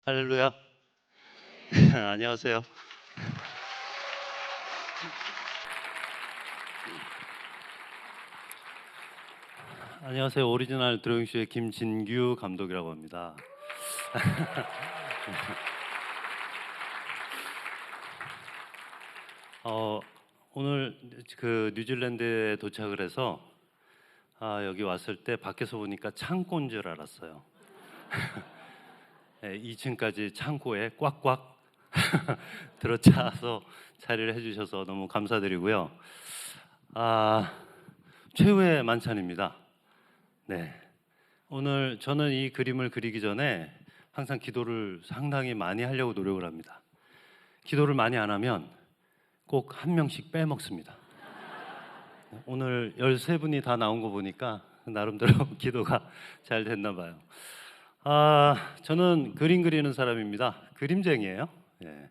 할렐루야. 안녕하세요. 안녕하세요. 오리지널 드로잉쇼의 김진규 감독이라고 합니다. 오늘 뉴질랜드에 도착을 해서 여기 왔을 때 밖에서 보니까 창고인 줄 알았어요. 2층까지 창고에 꽉꽉 들어차서 자리를 해주셔서 너무 감사드리고요. 최후의 만찬입니다. 네. 오늘 저는 이 그림을 그리기 전에 항상 기도를 상당히 많이 하려고 노력을 합니다. 기도를 많이 안 하면 꼭 한 명씩 빼먹습니다. 오늘 13분이 다 나온 거 보니까 나름대로 기도가 잘 됐나 봐요. 저는 그림 그리는 사람입니다. 그림쟁이에요. 예.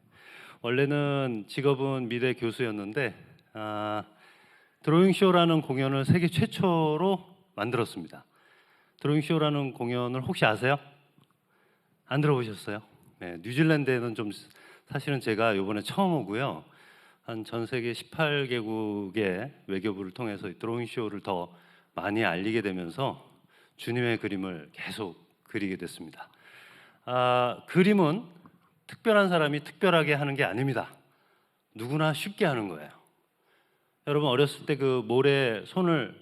원래는 직업은 미대 교수였는데 드로잉쇼라는 공연을 세계 최초로 만들었습니다. 드로잉쇼라는 공연을 혹시 아세요? 안 들어보셨어요? 네, 뉴질랜드에는 좀 사실은 제가 이번에 처음 오고요. 한 전 세계 18개국의 외교부를 통해서 드로잉쇼를 더 많이 알리게 되면서 주님의 그림을 계속 그리게 됐습니다. 그림은 특별한 사람이 특별하게 하는 게 아닙니다. 누구나 쉽게 하는 거예요. 여러분 어렸을 때 그 모래에 손을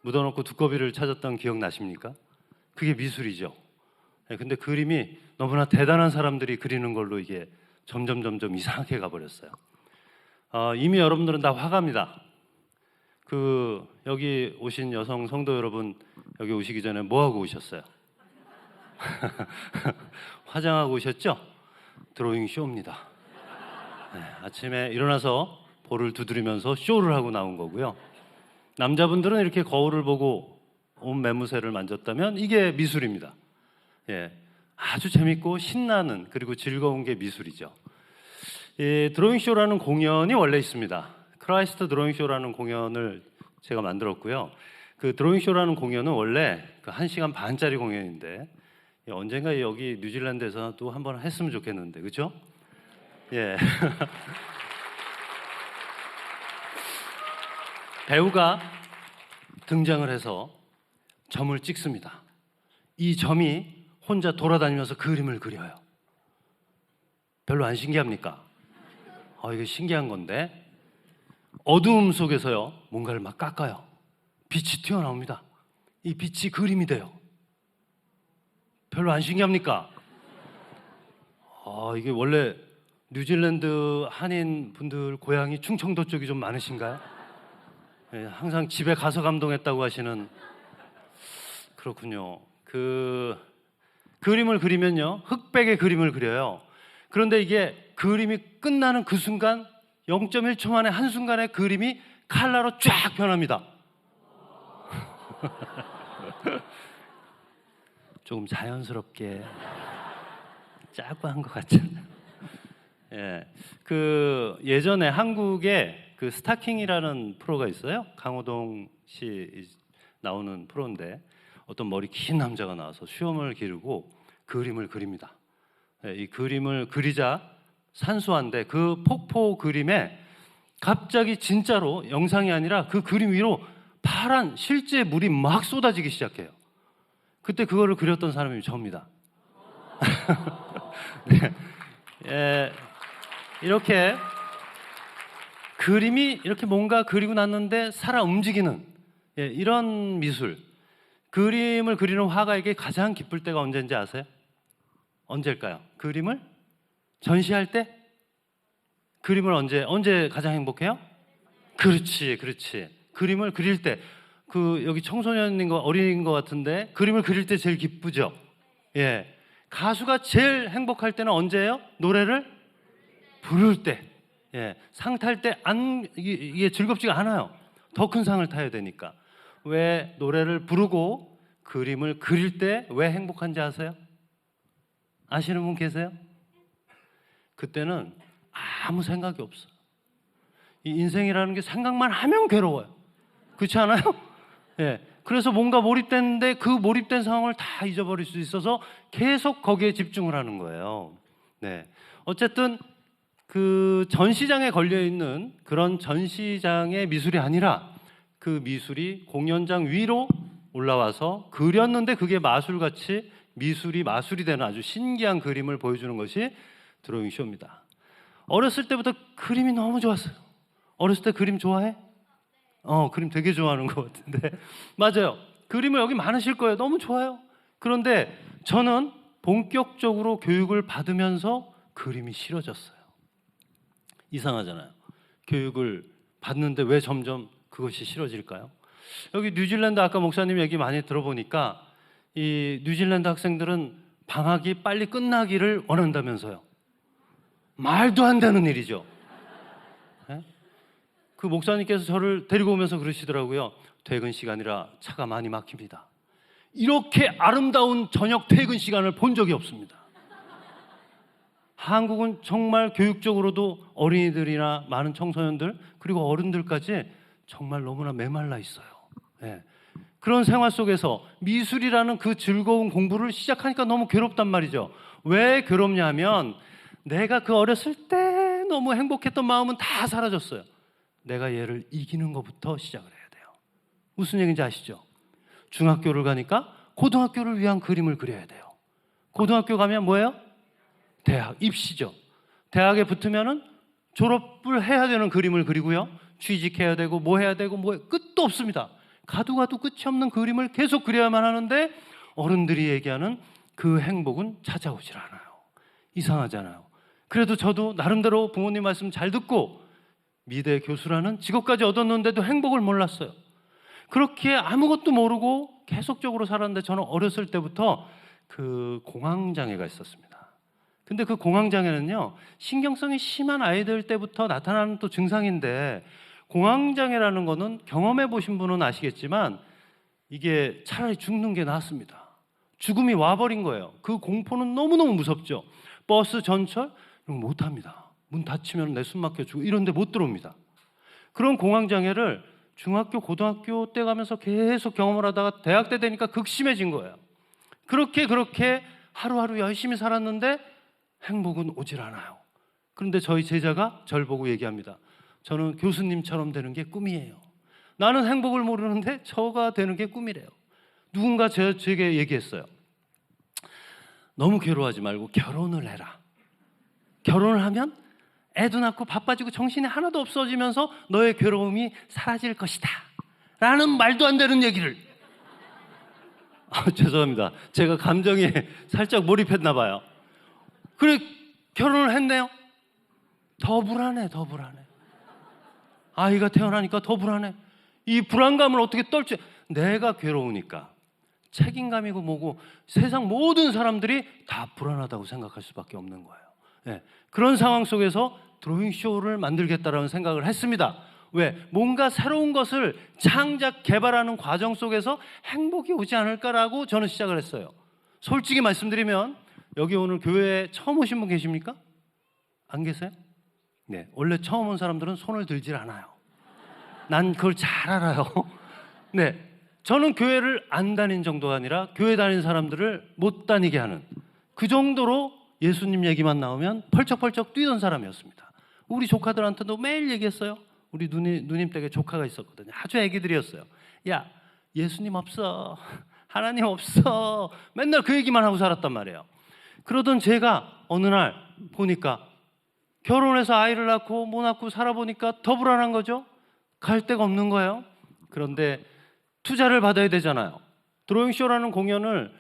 묻어놓고 두꺼비를 찾았던 기억 나십니까? 그게 미술이죠. 근데 그림이 너무나 대단한 사람들이 그리는 걸로 이게 점점 이상하게 가버렸어요. 이미 여러분들은 다 화가입니다. 여기 오신 여성 성도 여러분, 여기 오시기 전에 뭐 하고 오셨어요? 화장하고 오셨죠? 드로잉 쇼입니다. 네, 아침에 일어나서 볼을 두드리면서 쇼를 하고 나온 거고요. 남자분들은 이렇게 거울을 보고 온 매무새를 만졌다면 이게 미술입니다. 예, 아주 재밌고 신나는 그리고 즐거운 게 미술이죠. 드로잉쇼라는 공연이 원래 있습니다. 크라이스트 드로잉쇼라는 공연을 제가 만들었고요. 그 드로잉쇼라는 공연은 원래 1시간 반짜리 공연인데 언젠가 여기 뉴질랜드에서도 한번 했으면 좋겠는데, 그렇죠? 예. 배우가 등장을 해서 점을 찍습니다. 이 점이 혼자 돌아다니면서 그림을 그려요. 별로 안 신기합니까? 이게 신기한 건데 어두움 속에서요 뭔가를 막 깎아요. 빛이 튀어나옵니다. 이 빛이 그림이 돼요. 별로 안 신기합니까? 이게 원래 뉴질랜드 한인 분들 고향이 충청도 쪽이 좀 많으신가요? 네, 항상 집에 가서 감동했다고 하시는. 그렇군요. 그림을 그리면요 흑백의 그림을 그려요. 그런데 이게 그림이 끝나는 그 순간 0.1초 만에 한순간에 그림이 칼라로 쫙 변합니다. 조금 자연스럽게 짜고 한 것 같잖아요. 예, 예전에 한국에 스타킹이라는 프로가 있어요. 강호동 씨 나오는 프로인데 어떤 머리 긴 남자가 나와서 수염을 기르고 그림을 그립니다. 이 그림을 그리자 산수한데 그 폭포 그림에 갑자기 진짜로 영상이 아니라 그 그림 위로 파란 실제 물이 막 쏟아지기 시작해요. 그때 그거를 그렸던 사람이 저입니다. 네. 이렇게 그림이 이렇게 뭔가 그리고 났는데 살아 움직이는 이런 미술. 그림을 그리는 화가에게 가장 기쁠 때가 언제인지 아세요? 언제일까요? 그림을 전시할 때? 그림을 언제 가장 행복해요? 그렇지. 그림을 그릴 때. 여기 청소년인 거 어린이인 것 같은데 그림을 그릴 때 제일 기쁘죠? 예. 가수가 제일 행복할 때는 언제예요? 노래를 부를 때. 예. 상 탈 때 이게 즐겁지가 않아요. 더 큰 상을 타야 되니까. 왜 노래를 부르고 그림을 그릴 때 왜 행복한지 아세요? 아시는 분 계세요? 그때는 아무 생각이 없어요. 이 인생이라는 게 생각만 하면 괴로워요. 그렇지 않아요? 예, 그래서 뭔가 몰입됐는데 그 몰입된 상황을 다 잊어버릴 수 있어서 계속 거기에 집중을 하는 거예요. 네. 어쨌든 그 전시장에 걸려 있는 그런 전시장의 미술이 아니라 그 미술이 공연장 위로 올라와서 그렸는데 그게 마술같이 마술이 되는 아주 신기한 그림을 보여주는 것이 드로잉 쇼입니다. 어렸을 때부터 그림이 너무 좋았어요. 어렸을 때 그림 좋아해? 그림 되게 좋아하는 것 같은데 맞아요. 그림을 여기 많으실 거예요. 너무 좋아요. 그런데 저는 본격적으로 교육을 받으면서 그림이 싫어졌어요. 이상하잖아요. 교육을 받는데 왜 점점 그것이 싫어질까요? 여기 뉴질랜드 아까 목사님 얘기 많이 들어보니까 이 뉴질랜드 학생들은 방학이 빨리 끝나기를 원한다면서요. 말도 안 되는 일이죠. 네? 그 목사님께서 저를 데리고 오면서 그러시더라고요. 퇴근 시간이라 차가 많이 막힙니다. 이렇게 아름다운 저녁 퇴근 시간을 본 적이 없습니다. 한국은 정말 교육적으로도 어린이들이나 많은 청소년들 그리고 어른들까지 정말 너무나 메말라 있어요. 네. 그런 생활 속에서 미술이라는 그 즐거운 공부를 시작하니까 너무 괴롭단 말이죠. 왜 괴롭냐면 내가 그 어렸을 때 너무 행복했던 마음은 다 사라졌어요. 내가 얘를 이기는 것부터 시작을 해야 돼요. 무슨 얘기인지 아시죠? 중학교를 가니까 고등학교를 위한 그림을 그려야 돼요. 고등학교 가면 뭐예요? 대학, 입시죠. 대학에 붙으면은 졸업을 해야 되는 그림을 그리고요. 취직해야 되고 뭐 해야 되고 뭐 끝도 없습니다. 가도 끝이 없는 그림을 계속 그려야만 하는데 어른들이 얘기하는 그 행복은 찾아오질 않아요. 이상하잖아요. 그래도 저도 나름대로 부모님 말씀 잘 듣고 미대 교수라는 직업까지 얻었는데도 행복을 몰랐어요. 그렇게 아무것도 모르고 계속적으로 살았는데 저는 어렸을 때부터 그 공황장애가 있었습니다. 근데 그 공황장애는요, 신경성이 심한 아이들 때부터 나타나는 또 증상인데 공황장애라는 거는 경험해 보신 분은 아시겠지만 이게 차라리 죽는 게 낫습니다. 죽음이 와버린 거예요. 그 공포는 너무너무 무섭죠. 버스 전철 이런 거 못합니다. 문 닫히면 내 숨 막혀 죽고 이런 데 못 들어옵니다. 그런 공황장애를 중학교, 고등학교 때 가면서 계속 경험을 하다가 대학 때 되니까 극심해진 거예요. 그렇게 하루하루 열심히 살았는데 행복은 오질 않아요. 그런데 저희 제자가 절 보고 얘기합니다. 저는 교수님처럼 되는 게 꿈이에요. 나는 행복을 모르는데 저가 되는 게 꿈이래요. 누군가 제게 얘기했어요. 너무 괴로워하지 말고 결혼을 해라. 결혼을 하면 애도 낳고 바빠지고 정신이 하나도 없어지면서 너의 괴로움이 사라질 것이다 라는 말도 안 되는 얘기를. 죄송합니다. 제가 감정에 살짝 몰입했나 봐요. 그래 결혼을 했네요. 더 불안해. 아이가 태어나니까 더 불안해. 이 불안감을 어떻게 떨지? 내가 괴로우니까 책임감이고 뭐고 세상 모든 사람들이 다 불안하다고 생각할 수밖에 없는 거예요. 네. 그런 상황 속에서 드로잉 쇼를 만들겠다라는 생각을 했습니다. 왜? 뭔가 새로운 것을 창작 개발하는 과정 속에서 행복이 오지 않을까라고 저는 시작을 했어요. 솔직히 말씀드리면 여기 오늘 교회에 처음 오신 분 계십니까? 안 계세요? 네, 원래 처음 온 사람들은 손을 들질 않아요. 난 그걸 잘 알아요. 네, 저는 교회를 안 다닌 정도가 아니라 교회 다닌 사람들을 못 다니게 하는 그 정도로 예수님 얘기만 나오면 펄쩍펄쩍 뛰던 사람이었습니다. 우리 조카들한테도 매일 얘기했어요. 우리 누님 댁에 조카가 있었거든요. 아주 애기들이었어요. 야, 예수님 없어. 하나님 없어. 맨날 그 얘기만 하고 살았단 말이에요. 그러던 제가 어느 날 보니까 결혼해서 아이를 낳고 못 낳고 살아보니까 더 불안한 거죠. 갈 데가 없는 거예요. 그런데 투자를 받아야 되잖아요. 드로잉쇼라는 공연을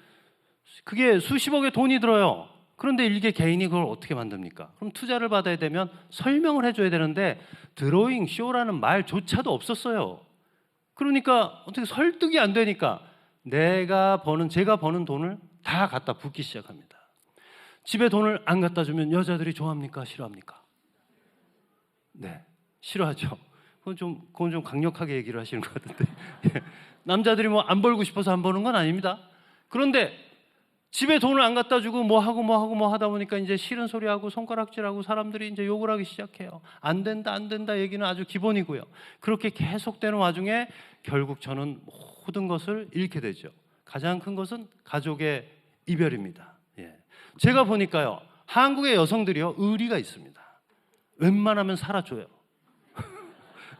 그게 수십억의 돈이 들어요. 그런데 일개 개인이 그걸 어떻게 만듭니까? 그럼 투자를 받아야 되면 설명을 해줘야 되는데 드로잉쇼라는 말조차도 없었어요. 그러니까 어떻게 설득이 안 되니까 제가 버는 돈을 다 갖다 붓기 시작합니다. 집에 돈을 안 갖다 주면 여자들이 좋아합니까? 싫어합니까? 네, 싫어하죠. 그건 좀 강력하게 얘기를 하시는 것 같은데 남자들이 뭐 안 벌고 싶어서 안 버는 건 아닙니다. 그런데 집에 돈을 안 갖다 주고 뭐 하다 보니까 이제 싫은 소리하고 손가락질하고 사람들이 이제 욕을 하기 시작해요. 안 된다 얘기는 아주 기본이고요. 그렇게 계속되는 와중에 결국 저는 모든 것을 잃게 되죠. 가장 큰 것은 가족의 이별입니다. 예. 제가 보니까요, 한국의 여성들이요, 의리가 있습니다. 웬만하면 살아줘요.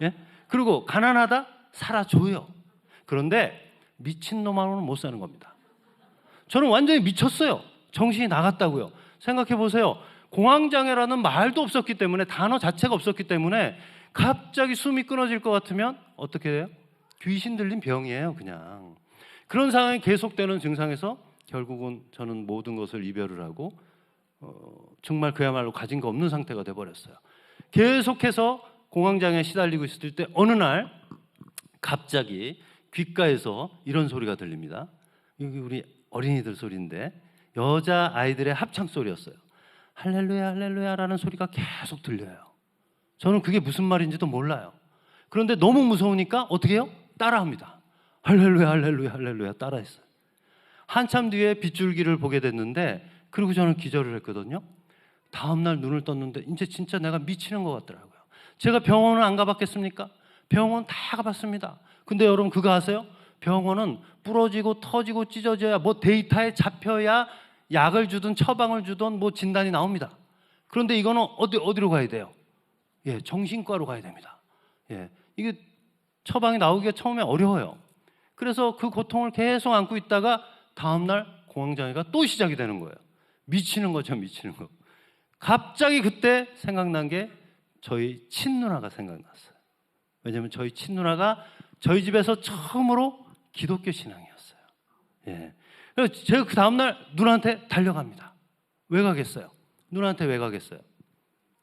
예? 그리고 가난하다? 살아줘요. 그런데 미친놈하고는 못 사는 겁니다. 저는 완전히 미쳤어요. 정신이 나갔다고요. 생각해 보세요. 공황장애라는 말도 없었기 때문에, 단어 자체가 없었기 때문에 갑자기 숨이 끊어질 것 같으면 어떻게 돼요? 귀신 들린 병이에요, 그냥. 그런 상황이 계속되는 증상에서 결국은 저는 모든 것을 이별을 하고 정말 그야말로 가진 거 없는 상태가 돼버렸어요. 계속해서 공황장애에 시달리고 있을 때 어느 날 갑자기 귓가에서 이런 소리가 들립니다. 여기 우리 어린이들 소리인데 여자 아이들의 합창 소리였어요. 할렐루야 할렐루야라는 소리가 계속 들려요. 저는 그게 무슨 말인지도 몰라요. 그런데 너무 무서우니까 어떻게 해요? 따라합니다. 할렐루야 할렐루야 할렐루야 따라했어요. 한참 뒤에 빗줄기를 보게 됐는데, 그리고 저는 기절을 했거든요. 다음날 눈을 떴는데 이제 진짜 내가 미치는 것 같더라고요. 제가 병원을 안 가봤겠습니까? 병원 다 가봤습니다. 근데 여러분 그거 아세요? 병원은 부러지고 터지고 찢어져야, 뭐 데이터에 잡혀야 약을 주든 처방을 주든 뭐 진단이 나옵니다. 그런데 이거는 어디로 가야 돼요? 예, 정신과로 가야 됩니다. 예, 이게 처방이 나오기가 처음에 어려워요. 그래서 그 고통을 계속 안고 있다가 다음날 공황장애가 또 시작이 되는 거예요. 미치는 거죠, 미치는 거. 갑자기 그때 생각난 게 저희 친누나가 생각났어요. 왜냐하면 저희 친누나가 저희 집에서 처음으로 기독교 신앙이었어요. 예. 그래서 제가 그 다음날 누나한테 달려갑니다. 왜 가겠어요? 누나한테 왜 가겠어요?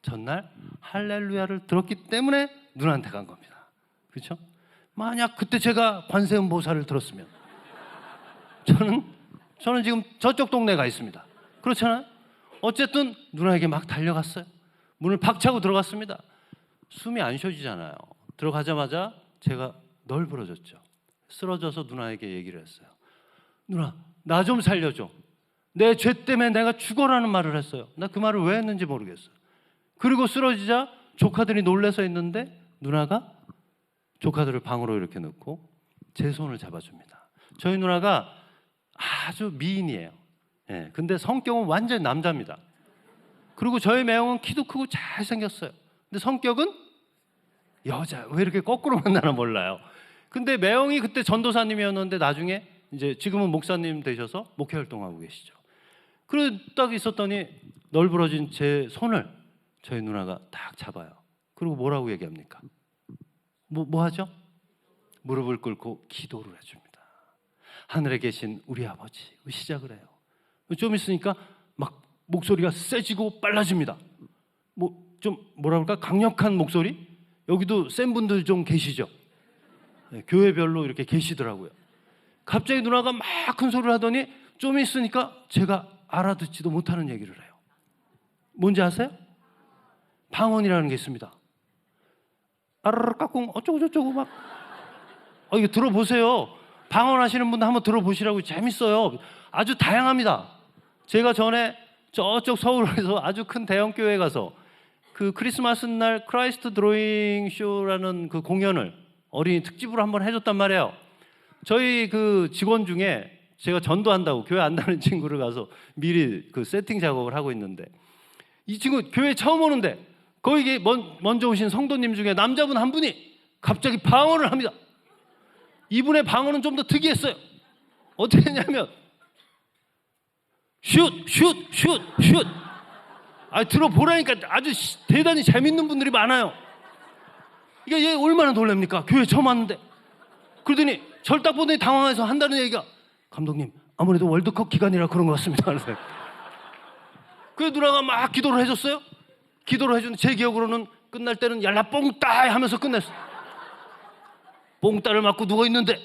전날 할렐루야를 들었기 때문에 누나한테 간 겁니다. 그렇죠? 만약 그때 제가 관세음보살을 들었으면 저는 지금 저쪽 동네에 가 있습니다. 그렇잖아요? 어쨌든 누나에게 막 달려갔어요. 문을 박 차고 들어갔습니다. 숨이 안 쉬어지잖아요. 들어가자마자 제가 널브러졌죠. 쓰러져서 누나에게 얘기를 했어요. 누나, 나 좀 살려줘. 내 죄 때문에 내가 죽어라는 말을 했어요. 나 그 말을 왜 했는지 모르겠어요. 그리고 쓰러지자 조카들이 놀래서 있는데 누나가 조카들을 방으로 이렇게 넣고 제 손을 잡아줍니다. 저희 누나가 아주 미인이에요. 예, 근데 성격은 완전 남자입니다. 그리고 저희 매형은 키도 크고 잘생겼어요. 근데 성격은 여자. 왜 이렇게 거꾸로 만나나 몰라요. 근데 매형이 그때 전도사님이었는데 나중에 이제 지금은 목사님 되셔서 목회 활동하고 계시죠. 그래 딱 있었더니 널브러진 제 손을 저희 누나가 딱 잡아요. 그리고 뭐라고 얘기합니까? 뭐 하죠? 무릎을 꿇고 기도를 해줍니다. 하늘에 계신 우리 아버지, 시작을 해요. 좀 있으니까 막 목소리가 세지고 빨라집니다. 좀 뭐라 그럴까? 강력한 목소리? 여기도 센 분들 좀 계시죠? 네, 교회별로 이렇게 계시더라고요. 갑자기 누나가 막 큰 소리를 하더니 좀 있으니까 제가 알아듣지도 못하는 얘기를 해요. 뭔지 아세요? 방언이라는 게 있습니다. 아르르 까꿍 어쩌고 저쩌고 막. 이거 들어보세요. 방언하시는 분들 한번 들어보시라고. 재밌어요. 아주 다양합니다. 제가 전에 저쪽 서울에서 아주 큰 대형 교회에 가서 그 크리스마스 날 크라이스트 드로잉 쇼라는 그 공연을 어린이 특집으로 한번 해줬단 말이에요. 저희 그 직원 중에 제가 전도한다고 교회 안 다니는 친구를 가서 미리 그 세팅 작업을 하고 있는데, 이 친구 교회 처음 오는데 거기 먼저 오신 성도님 중에 남자분 한 분이 갑자기 방언을 합니다. 이분의 방언은 좀 더 특이했어요. 어떻게 했냐면 슛. 들어보라니까. 아주 대단히 재밌는 분들이 많아요. 이게 얘 얼마나 놀랍니까? 교회 처음 왔는데. 그러더니 절 딱 보더니 당황해서 한다는 얘기가, 감독님 아무래도 월드컵 기간이라 그런 것 같습니다. 그 누나가 막 기도를 해줬어요. 기도를 해주는데 제 기억으로는 끝날 때는 얄라 뽕따 하면서 끝냈어요. 뽕따를 맞고 누워있는데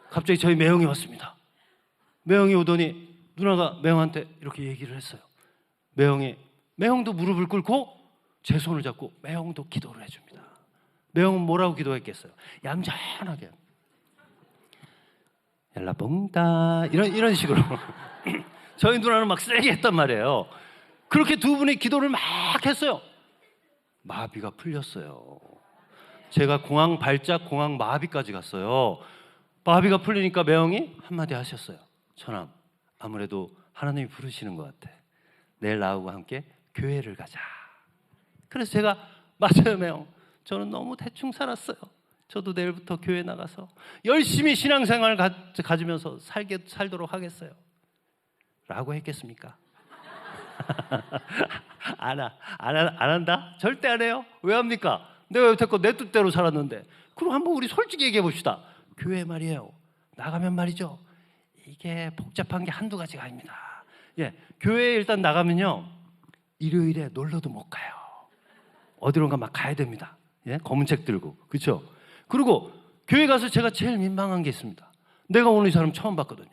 갑자기 저희 매형이 왔습니다. 매형이 오더니 누나가 매형한테 이렇게 얘기를 했어요. 매형도 무릎을 꿇고 제 손을 잡고 매형도 기도를 해줍니다. 매형은 뭐라고 기도했겠어요? 얌전하게 얄라 뽕따 이런 식으로. 저희 누나는 막 세게 했단 말이에요. 그렇게 두 분이 기도를 막 했어요. 마비가 풀렸어요. 제가 발작 공황 마비까지 갔어요. 마비가 풀리니까 매형이 한마디 하셨어요. 처남, 아무래도 하나님이 부르시는 것 같아. 내일 나하고 함께 교회를 가자. 그래서 제가 맞아요 매형, 저는 너무 대충 살았어요. 저도 내일부터 교회 나가서 열심히 신앙생활을 가지면서 살도록 하겠어요. 라고 했겠습니까? 안 한다? 절대 안 해요. 왜 합니까? 내가 여태껏 내 뜻대로 살았는데. 그럼 한번 우리 솔직히 얘기해 봅시다. 교회 말이에요, 나가면 말이죠, 이게 복잡한 게 한두 가지가 아닙니다. 예, 교회에 일단 나가면요, 일요일에 놀러도 못 가요. 어디론가 막 가야 됩니다. 예, 검은 책 들고. 그렇죠? 그리고 교회 가서 제가 제일 민망한 게 있습니다. 내가 오늘 이 사람 처음 봤거든요.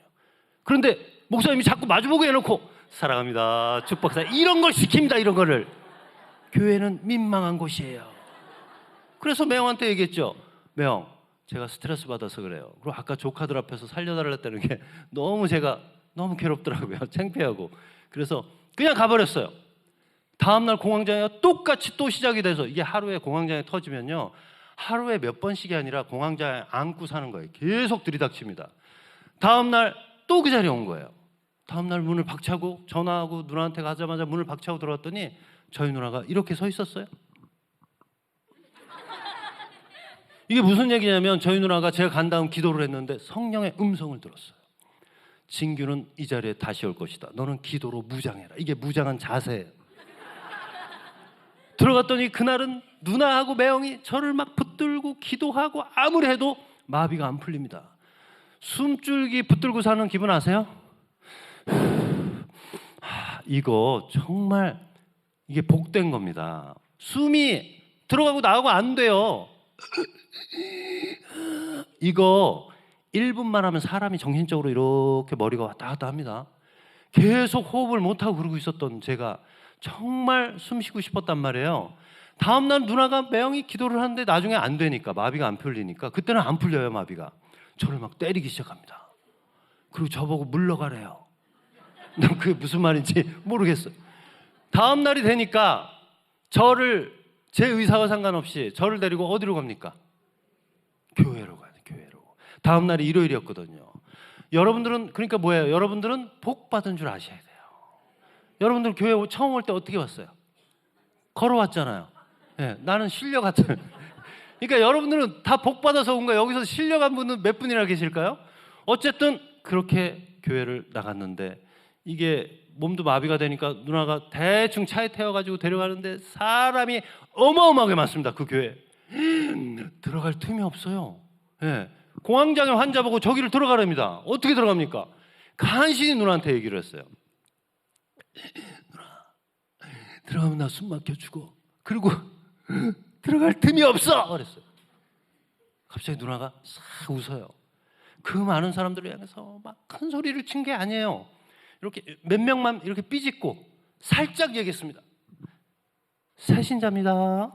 그런데 목사님이 자꾸 마주보고 해놓고 사랑합니다, 축복사, 이런 걸 시킵니다. 이런 거를. 교회는 민망한 곳이에요. 그래서 매형한테 얘기했죠. 매형, 제가 스트레스 받아서 그래요. 그리고 아까 조카들 앞에서 살려달랬다는 게 너무 괴롭더라고요. 창피하고. 그래서 그냥 가버렸어요. 다음날 공황장애가 똑같이 또 시작이 돼서, 이게 하루에 공황장애 터지면요, 하루에 몇 번씩이 아니라 공황장애 안고 사는 거예요. 계속 들이닥칩니다. 다음날 또 그 자리에 온 거예요. 다음날 문을 박차고, 전화하고 누나한테 가자마자 문을 박차고 들어왔더니 저희 누나가 이렇게 서 있었어요. 이게 무슨 얘기냐면, 저희 누나가 제가 간 다음 기도를 했는데 성령의 음성을 들었어요. 진규는 이 자리에 다시 올 것이다. 너는 기도로 무장해라. 이게 무장한 자세예요. 들어갔더니 그날은 누나하고 매형이 저를 막 붙들고 기도하고 아무리 해도 마비가 안 풀립니다. 숨줄기 붙들고 사는 기분 아세요? 이거 정말 이게 복된 겁니다. 숨이 들어가고 나가고 안 돼요. 이거 1분만 하면 사람이 정신적으로 이렇게 머리가 왔다 갔다 합니다. 계속 호흡을 못하고 그러고 있었던 제가 정말 숨 쉬고 싶었단 말이에요. 다음날 누나가 매형이 기도를 하는데 나중에 안 되니까, 마비가 안 풀리니까, 그때는 안 풀려요. 마비가 저를 막 때리기 시작합니다. 그리고 저보고 물러가래요. 난 그게 무슨 말인지 모르겠어요. 다음날이 되니까 저를, 제 의사와 상관없이 저를 데리고 어디로 갑니까? 교회로 가요. 교회로. 다음날이 일요일이었거든요. 여러분들은 그러니까 뭐예요? 여러분들은 복 받은 줄 아셔야 돼요. 여러분들 교회 처음 올 때 어떻게 왔어요? 걸어왔잖아요. 네, 나는 실려갔잖아요. 그러니까 여러분들은 다 복 받아서 온 거예요. 여기서 실려간 분은 몇 분이나 계실까요? 어쨌든 그렇게 교회를 나갔는데, 이게 몸도 마비가 되니까 누나가 대충 차에 태워가지고 데려가는데 사람이 어마어마하게 많습니다. 그 교회 들어갈 틈이 없어요. 네. 공황장애 환자 보고 저기를 들어가랍니다. 어떻게 들어갑니까? 간신히 누나한테 얘기를 했어요. 누나, 들어가면 나 숨 막혀 죽어. 그리고 들어갈 틈이 없어 그랬어요. 갑자기 누나가 싹 웃어요. 그 많은 사람들을 향해서 막 큰 소리를 친 게 아니에요. 이렇게 몇 명만 이렇게 삐짓고 살짝 얘기했습니다. 새신자입니다.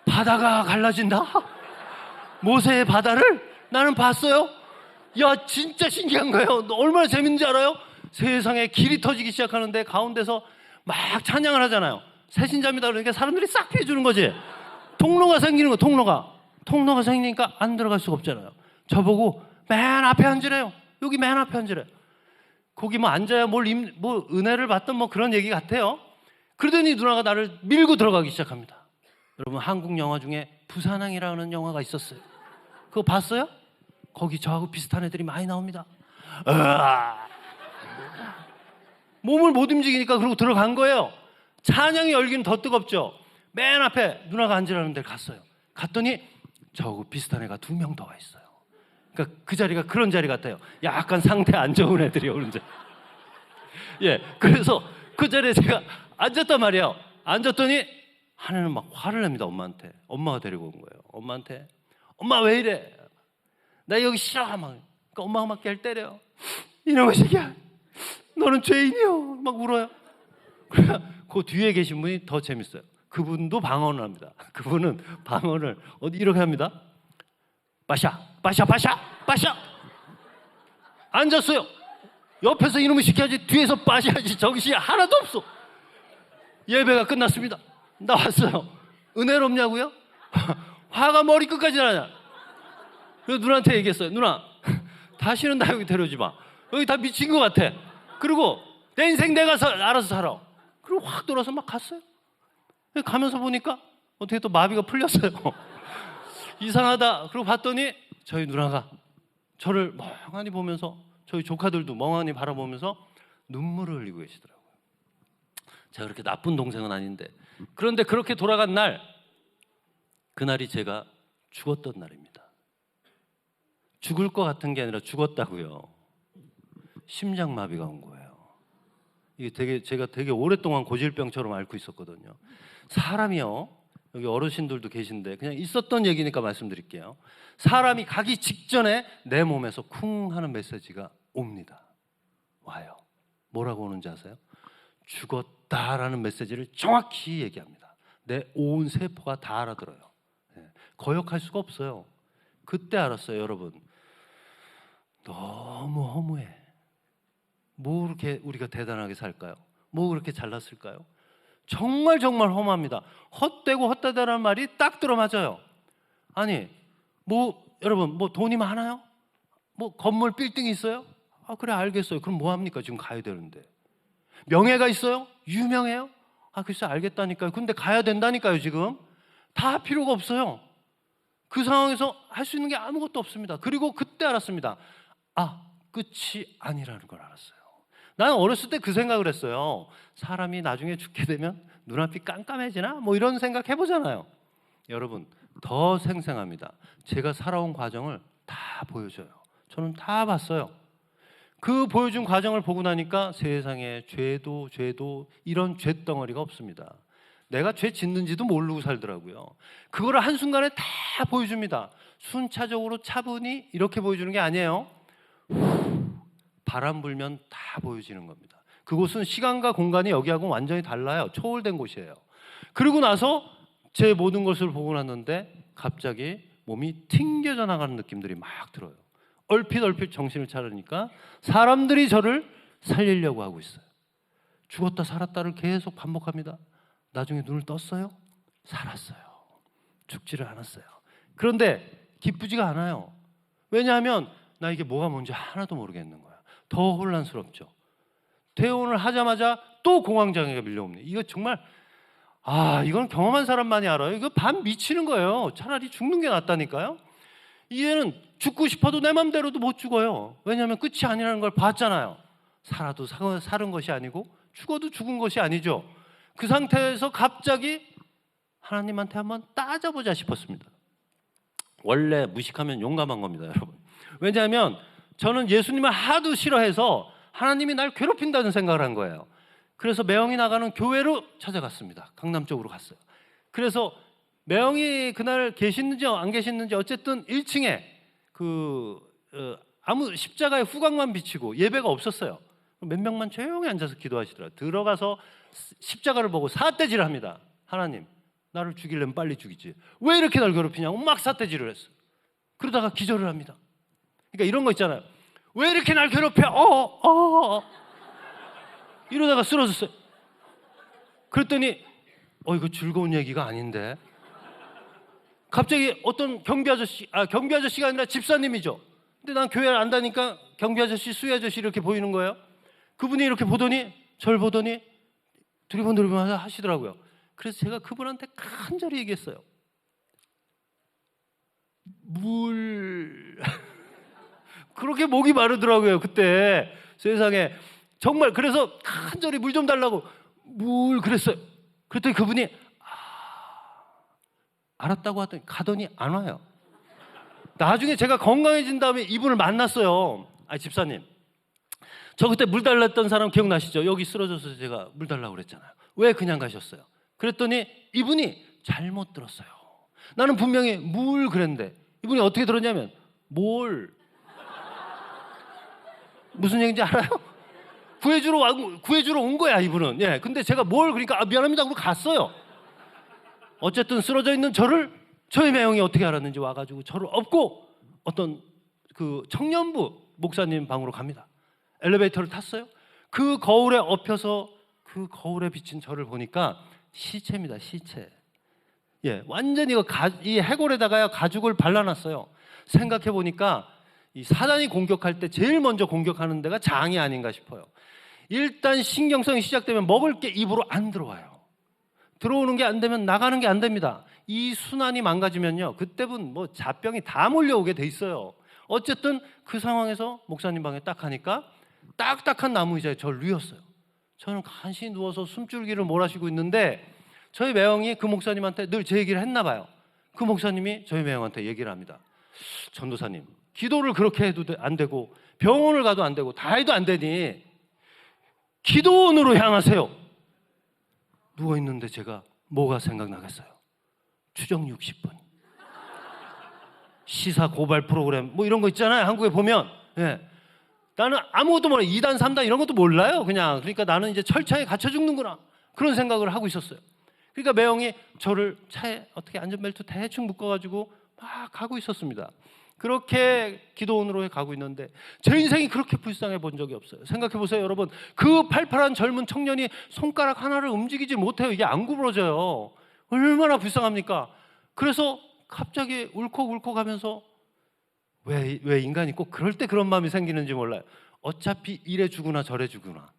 바다가 갈라진다? 모세의 바다를 나는 봤어요. 야, 진짜 신기한 거예요. 얼마나 재밌는지 알아요? 세상에 길이 터지기 시작하는데 가운데서 막 찬양을 하잖아요. 새신자입니다. 그러니까 사람들이 싹 피해주는 거지. 통로가 생기는 거. 통로가 생기니까 안 들어갈 수가 없잖아요. 저보고 맨 앞에 앉으래요. 여기 맨 앞에 앉으래요. 거기 뭐 앉아야 뭐 은혜를 받던 뭐 그런 얘기 같아요. 그러더니 누나가 나를 밀고 들어가기 시작합니다. 여러분, 한국 영화 중에 부산항이라는 영화가 있었어요. 그거 봤어요? 거기 저하고 비슷한 애들이 많이 나옵니다. 몸을 못 움직이니까 그러고 들어간 거예요. 찬양이 열기는 더 뜨겁죠. 맨 앞에 누나가 앉으라는 데를 갔어요. 갔더니 저하고 비슷한 애가 2명 더 와 있어요. 그러니까 그 자리가 그런 자리 같아요. 약간 상태 안 좋은 애들이 오는 자리. 예, 그래서 그 자리에 제가 앉았단 말이에요. 앉았더니 한 애는 막 화를 냅니다. 엄마한테. 엄마가 데리고 온 거예요. 엄마한테. 엄마 왜 이래? 나 여기 싫어. 막. 그러니까 엄마가 막 걔를 때려요. 이놈의 새끼야, 너는 죄인이요. 막 울어요. 그 뒤에 계신 분이 더 재밌어요. 그분도 방언을 합니다. 그분은 방언을 이렇게 합니다. 빠샤 빠샤 빠샤 빠샤 앉았어요. 옆에서 이놈을 시켜야지 뒤에서 빠져야지 정신이 하나도 없어. 예배가 끝났습니다. 나왔어요. 은혜롭냐고요? 화가 머리끝까지 나냐. 그래서 누나한테 얘기했어요. 누나, 다시는 나 여기 데려오지 마. 여기 다 미친 것 같아. 그리고 내 인생 내가 알아서 살아. 그리고 확 돌아서 막 갔어요. 가면서 보니까 어떻게 또 마비가 풀렸어요. 이상하다. 그리고 봤더니 저희 누나가 저를 멍하니 보면서, 저희 조카들도 멍하니 바라보면서 눈물을 흘리고 계시더라고요. 제가 그렇게 나쁜 동생은 아닌데. 그런데 그렇게 돌아간 날, 그날이 제가 죽었던 날입니다. 죽을 것 같은 게 아니라 죽었다고요. 심장마비가 온 거예요. 이게 제가 되게 오랫동안 고질병처럼 앓고 있었거든요. 사람이요, 여기 어르신들도 계신데 그냥 있었던 얘기니까 말씀드릴게요. 사람이 가기 직전에 내 몸에서 쿵 하는 메시지가 옵니다. 와요. 뭐라고 오는지 아세요? 죽었다라는 메시지를 정확히 얘기합니다. 내 온 세포가 다 알아들어요. 거역할 수가 없어요. 그때 알았어요, 여러분. 너무 허무해. 뭐 그렇게 우리가 대단하게 살까요? 뭐 그렇게 잘났을까요? 정말 험합니다. 헛되고 헛되다라는 말이 딱 들어맞아요. 아니, 뭐 여러분, 뭐 돈이 많아요? 뭐 건물 빌딩이 있어요? 아, 그래, 알겠어요. 그럼 뭐 합니까? 지금 가야 되는데. 명예가 있어요? 유명해요? 아, 글쎄, 알겠다니까요. 근데 가야 된다니까요. 지금 다 필요가 없어요. 그 상황에서 할 수 있는 게 아무것도 없습니다. 그리고 그때 알았습니다. 아, 끝이 아니라는 걸 알았어요. 나는 어렸을 때 그 생각을 했어요. 사람이 나중에 죽게 되면 눈앞이 깜깜해지나? 뭐 이런 생각 해보잖아요. 여러분, 더 생생합니다. 제가 살아온 과정을 다 보여줘요. 저는 다 봤어요. 그 보여준 과정을 보고 나니까 세상에 죄도 이런 죄덩어리가 없습니다. 내가 죄 짓는지도 모르고 살더라고요. 그거를 한순간에 다 보여줍니다. 순차적으로 차분히 이렇게 보여주는 게 아니에요. 바람 불면 다 보여지는 겁니다. 그곳은 시간과 공간이 여기하고는 완전히 달라요. 초월된 곳이에요. 그리고 나서 제 모든 것을 보고 났는데 갑자기 몸이 튕겨져 나가는 느낌들이 막 들어요. 얼핏 정신을 차리니까 사람들이 저를 살리려고 하고 있어요. 죽었다 살았다를 계속 반복합니다. 나중에 눈을 떴어요. 살았어요. 죽지를 않았어요. 그런데 기쁘지가 않아요. 왜냐하면 나 이게 뭐가 뭔지 하나도 모르겠는 거야. 더 혼란스럽죠. 퇴원을 하자마자 또 공황장애가 밀려옵니다. 이거 정말, 이건 경험한 사람만이 알아요. 이거 반 미치는 거예요. 차라리 죽는 게 낫다니까요. 이제는 죽고 싶어도 내 맘대로도 못 죽어요. 왜냐하면 끝이 아니라는 걸 봤잖아요. 살아도 사는 것이 아니고 죽어도 죽은 것이 아니죠. 그 상태에서 갑자기 하나님한테 한번 따져보자 싶었습니다. 원래 무식하면 용감한 겁니다, 여러분. 왜냐하면 저는 예수님을 하도 싫어해서 하나님이 날 괴롭힌다는 생각을 한 거예요. 그래서 매형이 나가는 교회로 찾아갔습니다. 강남 쪽으로 갔어요. 그래서 매형이 그날 계시는지 안 계시는지 어쨌든 1층에 아무 십자가의 후광만 비치고 예배가 없었어요. 몇 명만 조용히 앉아서 기도하시더라고요. 들어가서 십자가를 보고 삿대질을 합니다. 하나님, 나를 죽이려면 빨리 죽이지. 왜 이렇게 날 괴롭히냐고 막 삿대질을 했어요. 그러다가 기절을 합니다. 그러니까 이런 거 있잖아요. 왜 이렇게 날 괴롭혀? 이러다가 쓰러졌어요. 그랬더니 이거 즐거운 얘기가 아닌데. 갑자기 어떤 경비 아저씨가 아니라 집사님이죠. 근데 난 교회를 안 다니까 경비 아저씨, 수위 아저씨 이렇게 보이는 거예요. 그분이 이렇게 보더니 저를 보더니 두리번 하시더라고요. 그래서 제가 그분한테 간절히 얘기했어요. 물. 그렇게 목이 마르더라고요. 그때 세상에 정말. 그래서 간절히 물 좀 달라고 물 그랬어요. 그랬더니 그분이 알았다고 하더니 가더니 안 와요. 나중에 제가 건강해진 다음에 이분을 만났어요. 집사님, 저 그때 물 달랐던 사람 기억나시죠? 여기 쓰러져서 제가 물 달라고 그랬잖아요. 왜 그냥 가셨어요? 그랬더니 이분이 잘못 들었어요. 나는 분명히 물 그랬는데 이분이 어떻게 들었냐면 뭘. 무슨 얘기인지 알아요? 구해주러 온 거야 이분은. 예, 근데 제가 그러니까 미안합니다 하고 갔어요. 어쨌든 쓰러져 있는 저희 매형이 어떻게 알았는지 와가지고 저를 업고 어떤 그 청년부 목사님 방으로 갑니다. 엘리베이터를 탔어요. 그 거울에 엎혀서 그 거울에 비친 저를 보니까 시체입니다. 시체. 예, 완전히 이 해골에다가 가죽을 발라놨어요. 생각해 보니까 이 사단이 공격할 때 제일 먼저 공격하는 데가 장이 아닌가 싶어요. 일단 신경성이 시작되면 먹을 게 입으로 안 들어와요. 들어오는 게 안 되면 나가는 게 안 됩니다. 이 순환이 망가지면요, 그때는 뭐 잡병이 다 몰려오게 돼 있어요. 어쨌든 그 상황에서 목사님 방에 딱 가니까 딱딱한 나무 의자에 저를 누웠어요. 저는 간신히 누워서 숨줄기를 몰아쉬고 있는데 저희 매형이 그 목사님한테 늘 제 얘기를 했나 봐요. 그 목사님이 저희 매형한테 얘기를 합니다. 전도사님, 기도를 그렇게 해도 안 되고 병원을 가도 안 되고 다 해도 안 되니 기도원으로 향하세요. 누워있는데 제가 뭐가 생각나겠어요? 추정 60분 시사 고발 프로그램 뭐 이런 거 있잖아요. 한국에 보면. 예. 나는 아무것도 몰라요. 2단 3단 이런 것도 몰라요. 그러니까 나는 이제 철차에 갇혀 죽는구나, 그런 생각을 하고 있었어요. 그러니까 매형이 저를 차에 어떻게 안전벨트 대충 묶어가지고 막 가고 있었습니다. 그렇게 기도원으로 가고 있는데 제 인생이 그렇게 불쌍해 본 적이 없어요. 생각해 보세요, 여러분. 그 팔팔한 젊은 청년이 손가락 하나를 움직이지 못해요. 이게 안 구부러져요. 얼마나 불쌍합니까? 그래서 갑자기 울컥울컥하면서 왜 인간이 꼭 그럴 때 그런 마음이 생기는지 몰라요. 어차피 이래 죽으나 저래 죽으나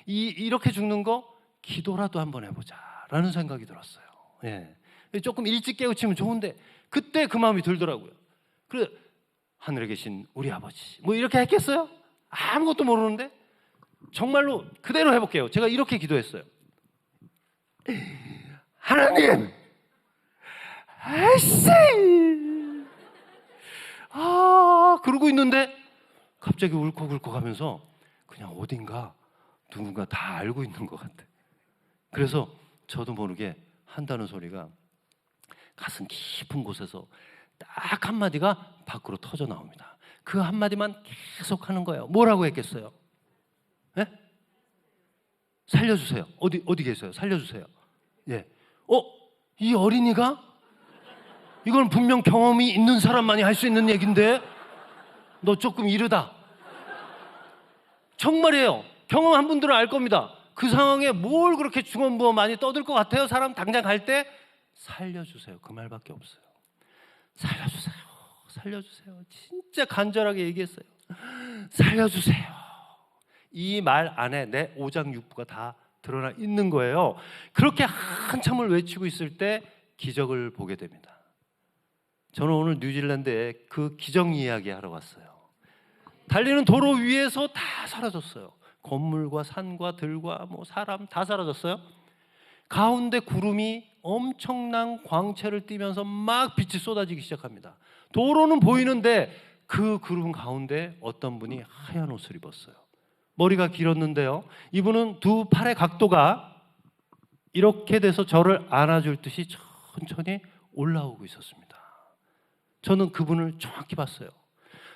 이렇게 죽는 거 기도라도 한번 해보자라는 생각이 들었어요. 예. 조금 일찍 깨우치면 좋은데 그때 그 마음이 들더라고요. 그래, 하늘에 계신 우리 아버지 뭐 이렇게 했겠어요? 아무것도 모르는데 정말로 그대로 해볼게요. 제가 이렇게 기도했어요. 하나님, 아이씨, 그러고 있는데 갑자기 울컥울컥하면서 그냥 어딘가 누군가 다 알고 있는 것 같아. 그래서 저도 모르게 한다는 소리가 가슴 깊은 곳에서 딱 한마디가 밖으로 터져 나옵니다. 그 한마디만 계속 하는 거예요. 뭐라고 했겠어요? 예? 살려주세요. 어디 계세요? 살려주세요. 예. 이 어린이가? 이건 분명 경험이 있는 사람만이 할 수 있는 얘기인데 너 조금 이르다. 정말이에요. 경험한 분들은 알 겁니다. 그 상황에 뭘 그렇게 중언부언 많이 떠들 것 같아요? 사람 당장 갈 때 살려주세요. 그 말밖에 없어요. 살려주세요. 살려주세요. 진짜 간절하게 얘기했어요. 살려주세요. 이 말 안에 내 오장육부가 다 드러나 있는 거예요. 그렇게 한참을 외치고 있을 때 기적을 보게 됩니다. 저는 오늘 뉴질랜드에 그 기적 이야기 하러 왔어요. 달리는 도로 위에서 다 사라졌어요. 건물과 산과 들과 뭐 사람 다 사라졌어요. 가운데 구름이 엄청난 광채를 띠면서 막 빛이 쏟아지기 시작합니다. 도로는 보이는데 그 구름 가운데 어떤 분이 하얀 옷을 입었어요. 머리가 길었는데요, 이분은 두 팔의 각도가 이렇게 돼서 저를 안아줄 듯이 천천히 올라오고 있었습니다. 저는 그분을 정확히 봤어요.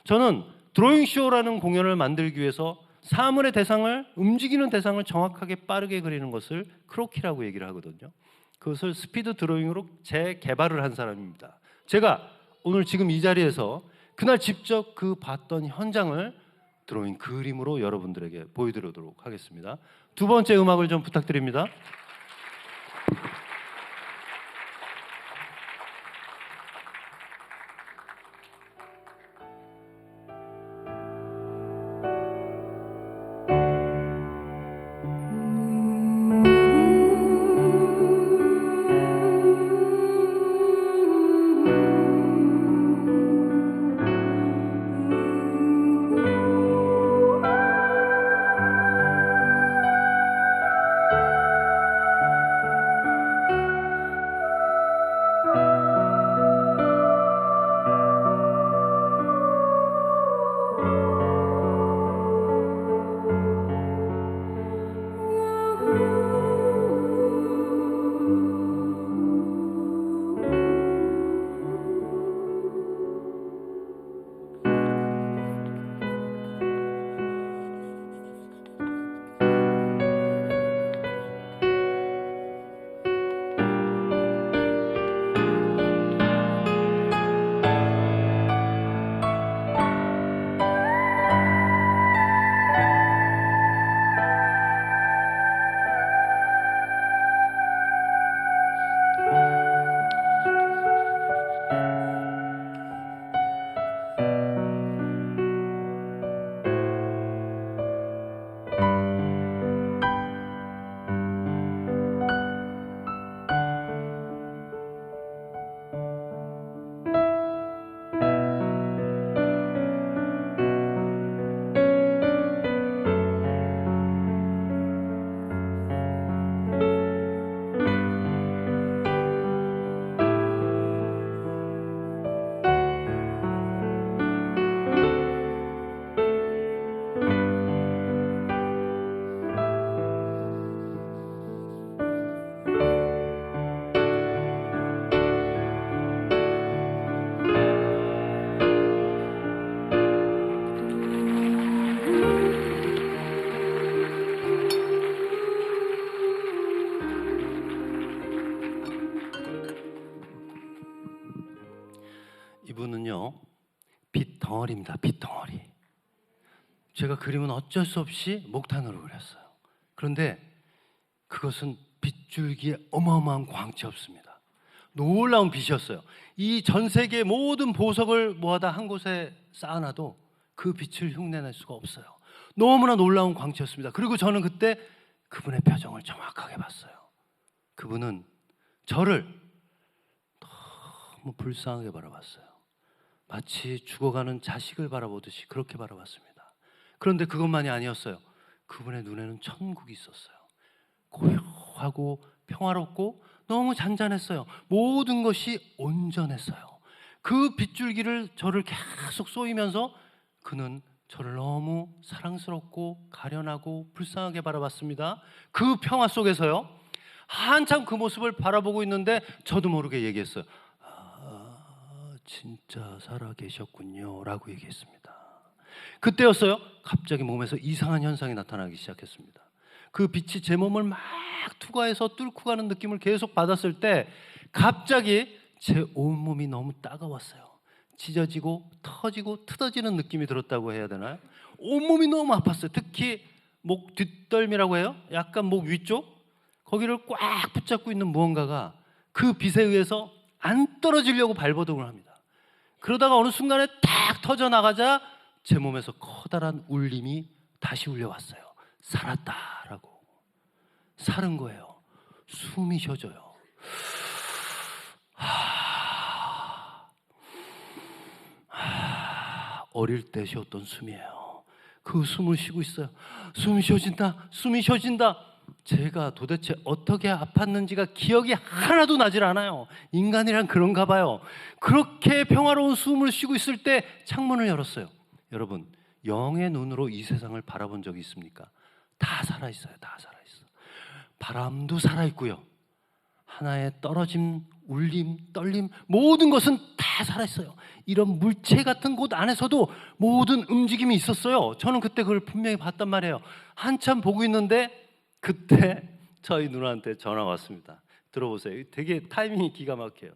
저는 드로잉쇼라는 공연을 만들기 위해서 사물의 대상을, 움직이는 대상을 정확하게 빠르게 그리는 것을 크로키라고 얘기를 하거든요. 그것을 스피드 드로잉으로 재개발을 한 사람입니다. 제가 오늘 지금 이 자리에서 그날 직접 그 봤던 현장을 드로잉 그림으로 여러분들에게 보여드리도록 하겠습니다. 두 번째 음악을 좀 부탁드립니다. 빗덩어리입니다. 빗덩어리. 제가 그림은 어쩔 수 없이 목탄으로 그렸어요. 그런데 그것은 빗줄기에 어마어마한 광채였습니다. 놀라운 빛이었어요. 이 전 세계의 모든 보석을 모아다 한 곳에 쌓아놔도 그 빛을 흉내낼 수가 없어요. 너무나 놀라운 광채였습니다. 그리고 저는 그때 그분의 표정을 정확하게 봤어요. 그분은 저를 너무 불쌍하게 바라봤어요. 마치 죽어가는 자식을 바라보듯이 그렇게 바라봤습니다. 그런데 그것만이 아니었어요. 그분의 눈에는 천국이 있었어요. 고요하고 평화롭고 너무 잔잔했어요. 모든 것이 온전했어요. 그 빗줄기를 저를 계속 쏘이면서 그는 저를 너무 사랑스럽고 가련하고 불쌍하게 바라봤습니다. 그 평화 속에서요, 한참 그 모습을 바라보고 있는데 저도 모르게 얘기했어요. 진짜 살아계셨군요 라고 얘기했습니다. 그때였어요. 갑자기 몸에서 이상한 현상이 나타나기 시작했습니다. 그 빛이 제 몸을 막 투과해서 뚫고 가는 느낌을 계속 받았을 때 갑자기 제 온몸이 너무 따가웠어요. 찢어지고 터지고 뜯어지는 느낌이 들었다고 해야 되나요? 온몸이 너무 아팠어요. 특히 목 뒷덜미라고 해요? 약간 목 위쪽? 거기를 꽉 붙잡고 있는 무언가가 그 빛에 의해서 안 떨어지려고 발버둥을 합니다. 그러다가 어느 순간에 탁 터져나가자 제 몸에서 커다란 울림이 다시 울려왔어요. 살았다라고. 살은 거예요. 숨이 쉬어져요. 어릴 때 쉬었던 숨이에요. 그 숨을 쉬고 있어요. 숨이 쉬어진다. 숨이 쉬어진다. 제가 도대체 어떻게 아팠는지가 기억이 하나도 나질 않아요. 인간이란 그런가 봐요. 그렇게 평화로운 숨을 쉬고 있을 때 창문을 열었어요. 여러분, 영의 눈으로 이 세상을 바라본 적이 있습니까? 다 살아있어요. 다 살아있어. 바람도 살아있고요. 하나의 떨어짐, 울림, 떨림, 모든 것은 다 살아있어요. 이런 물체 같은 곳 안에서도 모든 움직임이 있었어요. 저는 그때 그걸 분명히 봤단 말이에요. 한참 보고 있는데 그때 저희 누나한테 전화가 왔습니다. 들어보세요. 되게 타이밍이 기가 막혀요.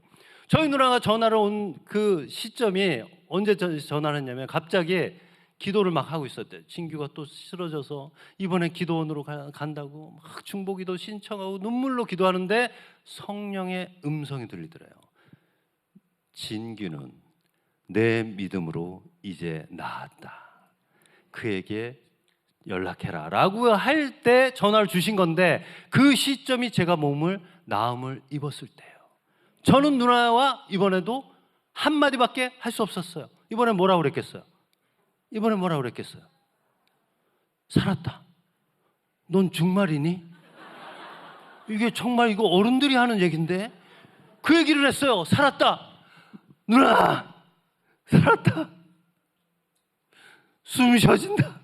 저희 누나가 전화를 온 그 시점이 언제 전화를 했냐면 갑자기 기도를 막 하고 있었대요. 진규가 또 쓰러져서 이번에 기도원으로 간다고 막 중보기도 신청하고 눈물로 기도하는데 성령의 음성이 들리더래요. 진규는 내 믿음으로 이제 나았다. 그에게 연락해라 라고 할 때 전화를 주신 건데 그 시점이 제가 나음을 입었을 때예요. 저는 누나와 이번에도 한마디밖에 할 수 없었어요. 이번에 뭐라고 그랬겠어요? 살았다. 넌 정말이니? 이게 정말 이거 어른들이 하는 얘기인데 그 얘기를 했어요. 살았다. 누나 살았다. 숨 쉬어진다.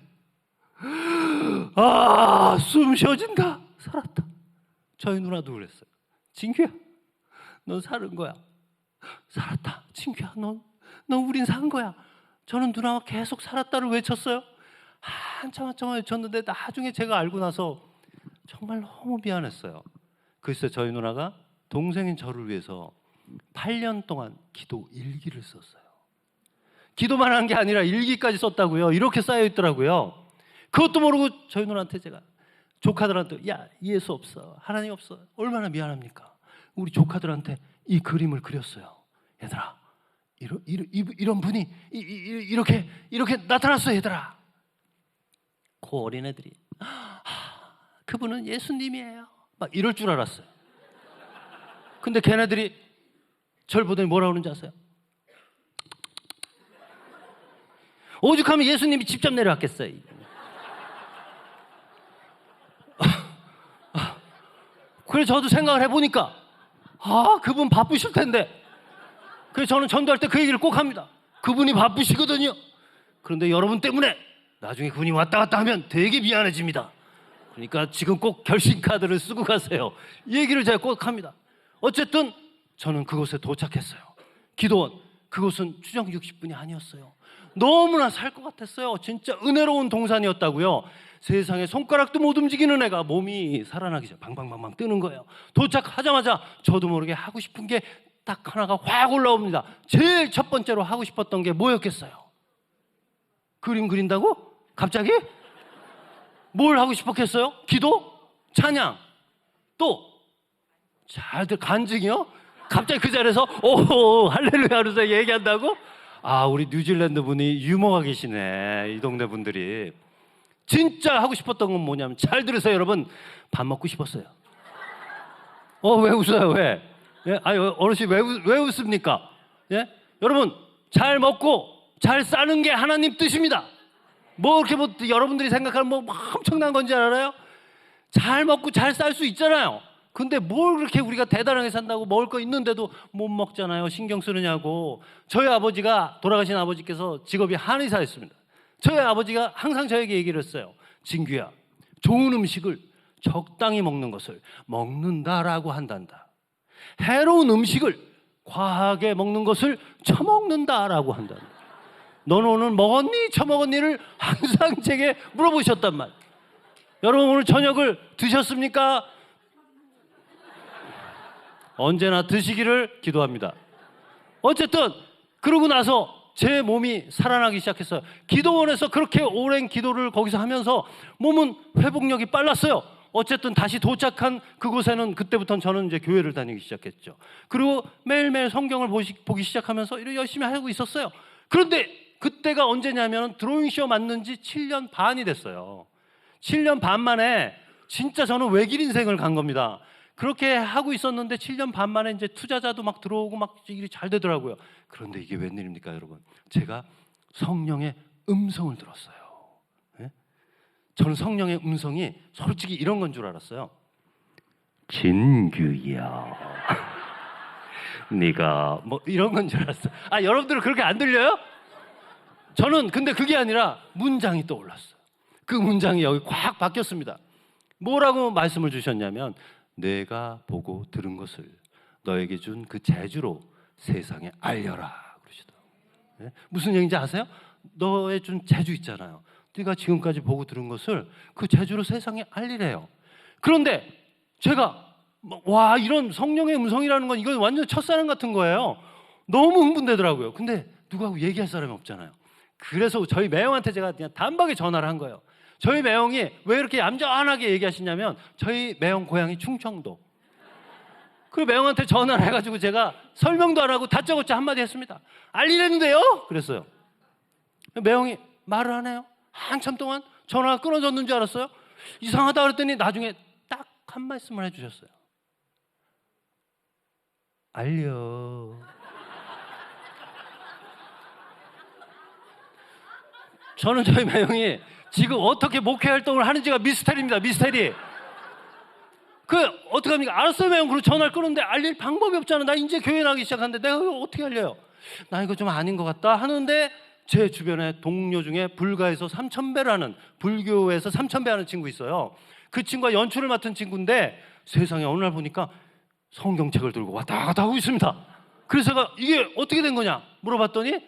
숨 쉬어진다. 살았다. 저희 누나도 그랬어요. 진규야, 넌 사는 거야. 살았다. 진규야, 넌 우린 산 거야. 저는 누나가 계속 살았다를 외쳤어요. 한참 외쳤는데 나중에 제가 알고 나서 정말 너무 미안했어요. 글쎄 저희 누나가 동생인 저를 위해서 8년 동안 기도 일기를 썼어요. 기도만 한 게 아니라 일기까지 썼다고요. 이렇게 쌓여 있더라고요. 그것도 모르고 저희 누나한테 제가 조카들한테 야, 예수 없어. 하나님 없어. 얼마나 미안합니까? 우리 조카들한테 이 그림을 그렸어요. 얘들아, 이런 분이 이렇게 나타났어요, 얘들아. 그 어린애들이 그분은 예수님이에요. 막 이럴 줄 알았어요. 근데 걔네들이 절 보더니 뭐라 그러는지 아세요? 오죽하면 예수님이 직접 내려왔겠어요. 그래서 저도 생각을 해보니까 그분 바쁘실 텐데 그래서 저는 전도할 때 그 얘기를 꼭 합니다. 그분이 바쁘시거든요. 그런데 여러분 때문에 나중에 그분이 왔다 갔다 하면 되게 미안해집니다. 그러니까 지금 꼭 결심카드를 쓰고 가세요. 이 얘기를 제가 꼭 합니다. 어쨌든 저는 그곳에 도착했어요. 기도원. 그곳은 추정 60분이 아니었어요. 너무나 살 것 같았어요. 진짜 은혜로운 동산이었다고요. 세상에 손가락도 못 움직이는 애가 몸이 살아나기 전에 방방방방 뜨는 거예요. 도착하자마자 저도 모르게 하고 싶은 게 딱 하나가 확 올라옵니다. 제일 첫 번째로 하고 싶었던 게 뭐였겠어요? 그림 그린다고? 갑자기? 뭘 하고 싶었겠어요? 기도? 찬양? 또? 잘들 간증이요? 갑자기 그 자리에서 오 할렐루야 하면서 얘기한다고? 아, 우리 뉴질랜드 분이 유머가 계시네. 이 동네 분들이. 진짜 하고 싶었던 건 뭐냐면, 잘 들으세요 여러분. 밥 먹고 싶었어요. 왜 웃어요? 왜? 예? 아니, 어르신 왜 웃습니까? 예? 여러분, 잘 먹고 잘 싸는 게 하나님 뜻입니다. 뭐 이렇게 여러분들이 생각하는 뭐 엄청난 건지 알아요? 잘 먹고 잘 쌀 수 있잖아요. 근데 뭘 그렇게 우리가 대단하게 산다고 먹을 거 있는데도 못 먹잖아요. 신경 쓰느냐고. 저희 아버지가, 돌아가신 아버지께서 직업이 한의사였습니다. 저희 아버지가 항상 저에게 얘기를 했어요. 진규야, 좋은 음식을 적당히 먹는 것을 먹는다라고 한단다. 해로운 음식을 과하게 먹는 것을 처먹는다라고 한단다. 너는 오늘 먹었니? 처먹었니를 항상 제게 물어보셨단 말. 여러분, 오늘 저녁을 드셨습니까? 언제나 드시기를 기도합니다. 어쨌든 그러고 나서 제 몸이 살아나기 시작했어요. 기도원에서 그렇게 오랜 기도를 거기서 하면서 몸은 회복력이 빨랐어요. 어쨌든 다시 도착한 그곳에는 그때부터는 저는 이제 교회를 다니기 시작했죠. 그리고 매일매일 성경을 보기 시작하면서 이렇게 열심히 하고 있었어요. 그런데 그때가 언제냐면 드로잉쇼 만든 지 7년 반이 됐어요. 7년 반 만에 진짜 저는 외길 인생을 간 겁니다. 그렇게 하고 있었는데 7년 반 만에 이제 투자자도 막 들어오고 막 일이 잘 되더라고요. 그런데 이게 웬일입니까, 여러분? 제가 성령의 음성을 들었어요. 네? 저는 성령의 음성이 솔직히 이런 건 줄 알았어요. 진규야, 네가 뭐 이런 건 줄 알았어요. 아, 여러분들은 그렇게 안 들려요? 저는 근데 그게 아니라 문장이 떠올랐어요. 그 문장이 여기 꽉 박혔습니다. 뭐라고 말씀을 주셨냐면, 내가 보고 들은 것을 너에게 준 그 재주로 세상에 알려라 그러시더라고요. 네? 무슨 얘기인지 아세요? 너의 준 재주 있잖아요. 네가 지금까지 보고 들은 것을 그 재주로 세상에 알리래요. 그런데 제가 와, 이런 성령의 음성이라는 건 이건 완전 첫사랑 같은 거예요. 너무 흥분되더라고요. 근데 누구하고 얘기할 사람이 없잖아요. 그래서 저희 매형한테 제가 그냥 단박에 전화를 한 거예요. 저희 매형이 왜 이렇게 얌전하게 얘기하시냐면, 저희 매형 고향이 충청도. 그 매형한테 전화를 해가지고 제가 설명도 안 하고 다짜고짜 한마디 했습니다. 알리랬는데요? 그랬어요. 매형이 말을 안 해요. 한참 동안 전화가 끊어졌는 줄 알았어요. 이상하다 그랬더니 나중에 딱 한 말씀을 해주셨어요. 알려. 저는 저희 매형이 지금 어떻게 목회 활동을 하는지가 미스터리입니다. 미스터리. 어떻게 합니까? 알았어요, 매형. 그리고 전화를 끊는데 알릴 방법이 없잖아. 나 이제 교회 나가기 시작하는데 내가 이거 어떻게 알려요? 나 이거 좀 아닌 것 같다 하는데, 제 주변에 동료 중에 불가에서 3,000배라는, 불교에서 3,000배 하는 친구 있어요. 그 친구가 연출을 맡은 친구인데, 세상에 어느 날 보니까 성경책을 들고 왔다 갔다 하고 있습니다. 그래서 제가 이게 어떻게 된 거냐 물어봤더니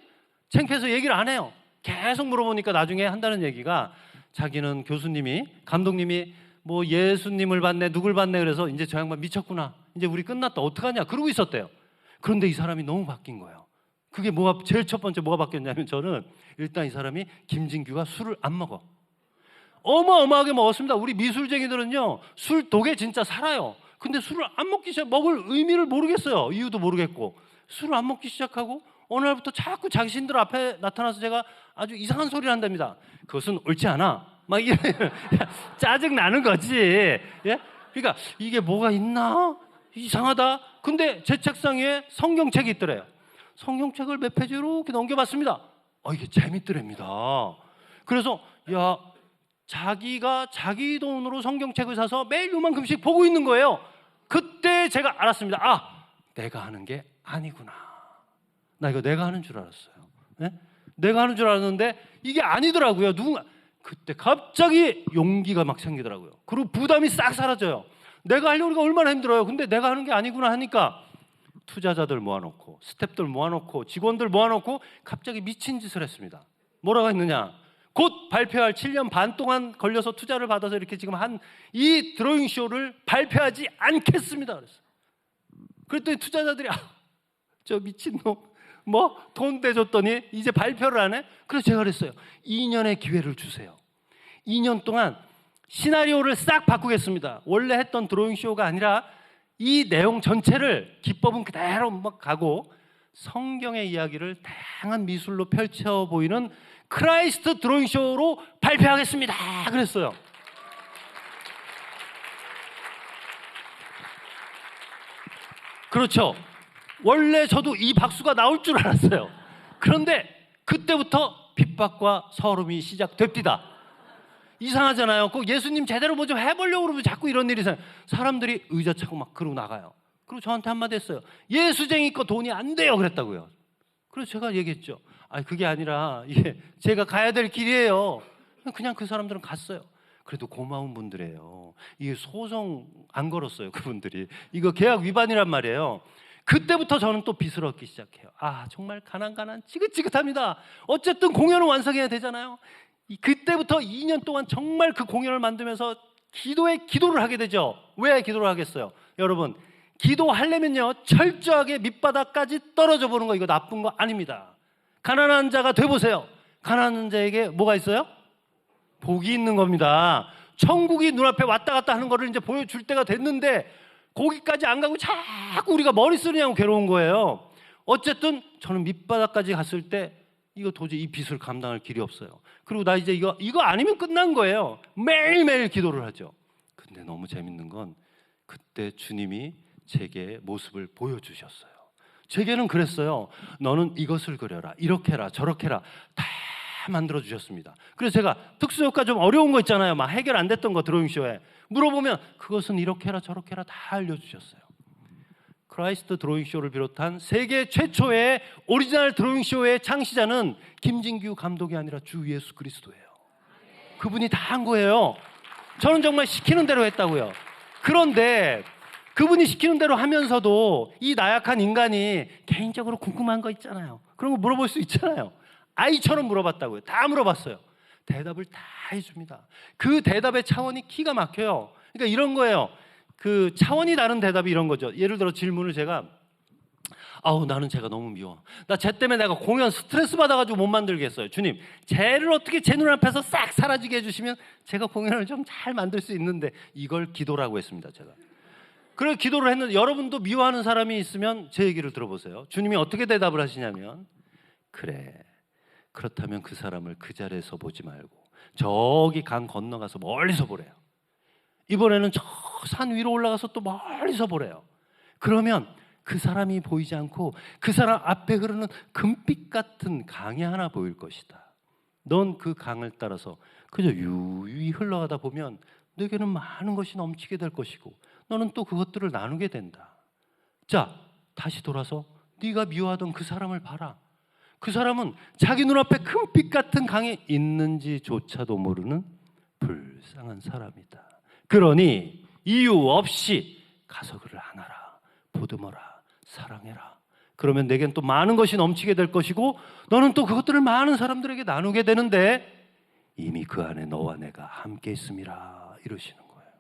창피해서 얘기를 안 해요. 계속 물어보니까 나중에 한다는 얘기가, 자기는 교수님이, 감독님이 뭐 예수님을 봤네, 누굴 봤네, 그래서 이제 저 양반 미쳤구나, 이제 우리 끝났다, 어떡하냐 그러고 있었대요. 그런데 이 사람이 너무 바뀐 거예요. 그게 뭐가 제일 첫 번째 뭐가 바뀌었냐면, 저는 일단 이 사람이, 김진규가 술을 안 먹어. 어마어마하게 먹었습니다. 우리 미술쟁이들은요, 술 독에 진짜 살아요. 근데 술을 안 먹기 시작, 먹을 의미를 모르겠어요. 이유도 모르겠고 술을 안 먹기 시작하고, 어느 날부터 자꾸 자신들 앞에 나타나서 제가 아주 이상한 소리를 한답니다. 그것은 옳지 않아, 막 이래. 짜증 나는 거지. 예? 그러니까 이게 뭐가 있나 이상하다. 근데 제 책상 위에 성경책이 있더래요. 성경책을 몇 페이지 이렇게 넘겨봤습니다. 이게 재밌더랍니다. 그래서 야, 자기가 자기 돈으로 성경책을 사서 매일 요만큼씩 보고 있는 거예요. 그때 제가 알았습니다. 아, 내가 하는 게 아니구나. 나 이거 내가 하는 줄 알았어요. 네? 내가 하는 줄 알았는데 이게 아니더라고요. 그때 갑자기 용기가 막 생기더라고요. 그리고 부담이 싹 사라져요. 내가 하려니까 얼마나 힘들어요. 근데 내가 하는 게 아니구나 하니까, 투자자들 모아놓고 스태프들 모아놓고 직원들 모아놓고 갑자기 미친 짓을 했습니다. 뭐라고 했느냐, 곧 발표할 7년 반 동안 걸려서 투자를 받아서 이렇게 지금 한 이 드로잉 쇼를 발표하지 않겠습니다. 그랬어요. 그랬더니 투자자들이 저 미친놈 뭐 돈 떼줬더니 이제 발표를 안 해? 그래서 제가 그랬어요. 2년의 기회를 주세요. 2년 동안 시나리오를 싹 바꾸겠습니다. 원래 했던 드로잉 쇼가 아니라 이 내용 전체를 기법은 그대로 막 가고 성경의 이야기를 다양한 미술로 펼쳐 보이는 크라이스트 드로잉 쇼로 발표하겠습니다. 그랬어요. 그렇죠. 원래 저도 이 박수가 나올 줄 알았어요. 그런데 그때부터 핍박과 서름이 시작됩니다. 이상하잖아요. 꼭 예수님 제대로 뭐 좀 해보려고 그러면 자꾸 이런 일이 있어요. 사람들이 의자 차고 막 그러고 나가요. 그리고 저한테 한마디 했어요. 예수쟁이 거 돈이 안 돼요 그랬다고요. 그래서 제가 얘기했죠. 아니 그게 아니라 이게 제가 가야 될 길이에요. 그냥 그 사람들은 갔어요. 그래도 고마운 분들이에요. 이게 소송 안 걸었어요 그분들이. 이거 계약 위반이란 말이에요. 그때부터 저는 또 빚을 얻기 시작해요. 아 정말 가난 지긋지긋합니다. 어쨌든 공연을 완성해야 되잖아요. 그때부터 2년 동안 정말 그 공연을 만들면서 기도를 하게 되죠. 왜 기도를 하겠어요? 여러분 기도하려면요 철저하게 밑바닥까지 떨어져 보는 거 이거 나쁜 거 아닙니다. 가난한 자가 돼보세요. 가난한 자에게 뭐가 있어요? 복이 있는 겁니다. 천국이 눈앞에 왔다 갔다 하는 거를 이제 보여줄 때가 됐는데 거기까지 안 가고 자꾸 우리가 머리 쓰느냐고 괴로운 거예요. 어쨌든 저는 밑바닥까지 갔을 때 이거 도저히 이 빚을 감당할 길이 없어요. 그리고 나 이제 이거 아니면 끝난 거예요. 매일매일 기도를 하죠. 근데 너무 재밌는 건 그때 주님이 제게 모습을 보여주셨어요. 제게는 그랬어요. 너는 이것을 그려라. 이렇게 해라. 저렇게 해라. 다 만들어 주셨습니다. 그래서 제가 특수효과 좀 어려운 거 있잖아요. 막 해결 안 됐던 거 드로잉쇼에 물어보면 그것은 이렇게 해라 저렇게 해라 다 알려주셨어요. 크라이스트 드로잉쇼를 비롯한 세계 최초의 오리지널 드로잉쇼의 창시자는 김진규 감독이 아니라 주 예수 그리스도예요. 그분이 다 한 거예요. 저는 정말 시키는 대로 했다고요. 그런데 그분이 시키는 대로 하면서도 이 나약한 인간이 개인적으로 궁금한 거 있잖아요. 그런 거 물어볼 수 있잖아요. 아이처럼 물어봤다고요. 다 물어봤어요. 대답을 다 해줍니다. 그 대답의 차원이 기가 막혀요. 그러니까 이런 거예요. 그 차원이 다른 대답이 이런 거죠. 예를 들어 질문을 제가 나는 쟤가 너무 미워. 나 쟤 때문에 내가 공연 스트레스 받아가지고 못 만들겠어요. 주님, 쟤를 어떻게 제 눈앞에서 싹 사라지게 해주시면 제가 공연을 좀 잘 만들 수 있는데 이걸 기도라고 했습니다. 제가. 그래서 기도를 했는데 여러분도 미워하는 사람이 있으면 제 얘기를 들어보세요. 주님이 어떻게 대답을 하시냐면 그래. 그렇다면 그 사람을 그 자리에서 보지 말고 저기 강 건너가서 멀리서 보래요. 이번에는 저 산 위로 올라가서 또 멀리서 보래요. 그러면 그 사람이 보이지 않고 그 사람 앞에 흐르는 금빛 같은 강이 하나 보일 것이다. 넌 그 강을 따라서 그저 유유히 흘러가다 보면 너에게는 많은 것이 넘치게 될 것이고 너는 또 그것들을 나누게 된다. 자, 다시 돌아서 네가 미워하던 그 사람을 봐라. 그 사람은 자기 눈앞에 금빛 같은 강이 있는지조차도 모르는 불쌍한 사람이다. 그러니 이유 없이 가서 그를 안아라, 보듬어라, 사랑해라. 그러면 내겐 또 많은 것이 넘치게 될 것이고 너는 또 그것들을 많은 사람들에게 나누게 되는데 이미 그 안에 너와 내가 함께 있음이라 이러시는 거예요.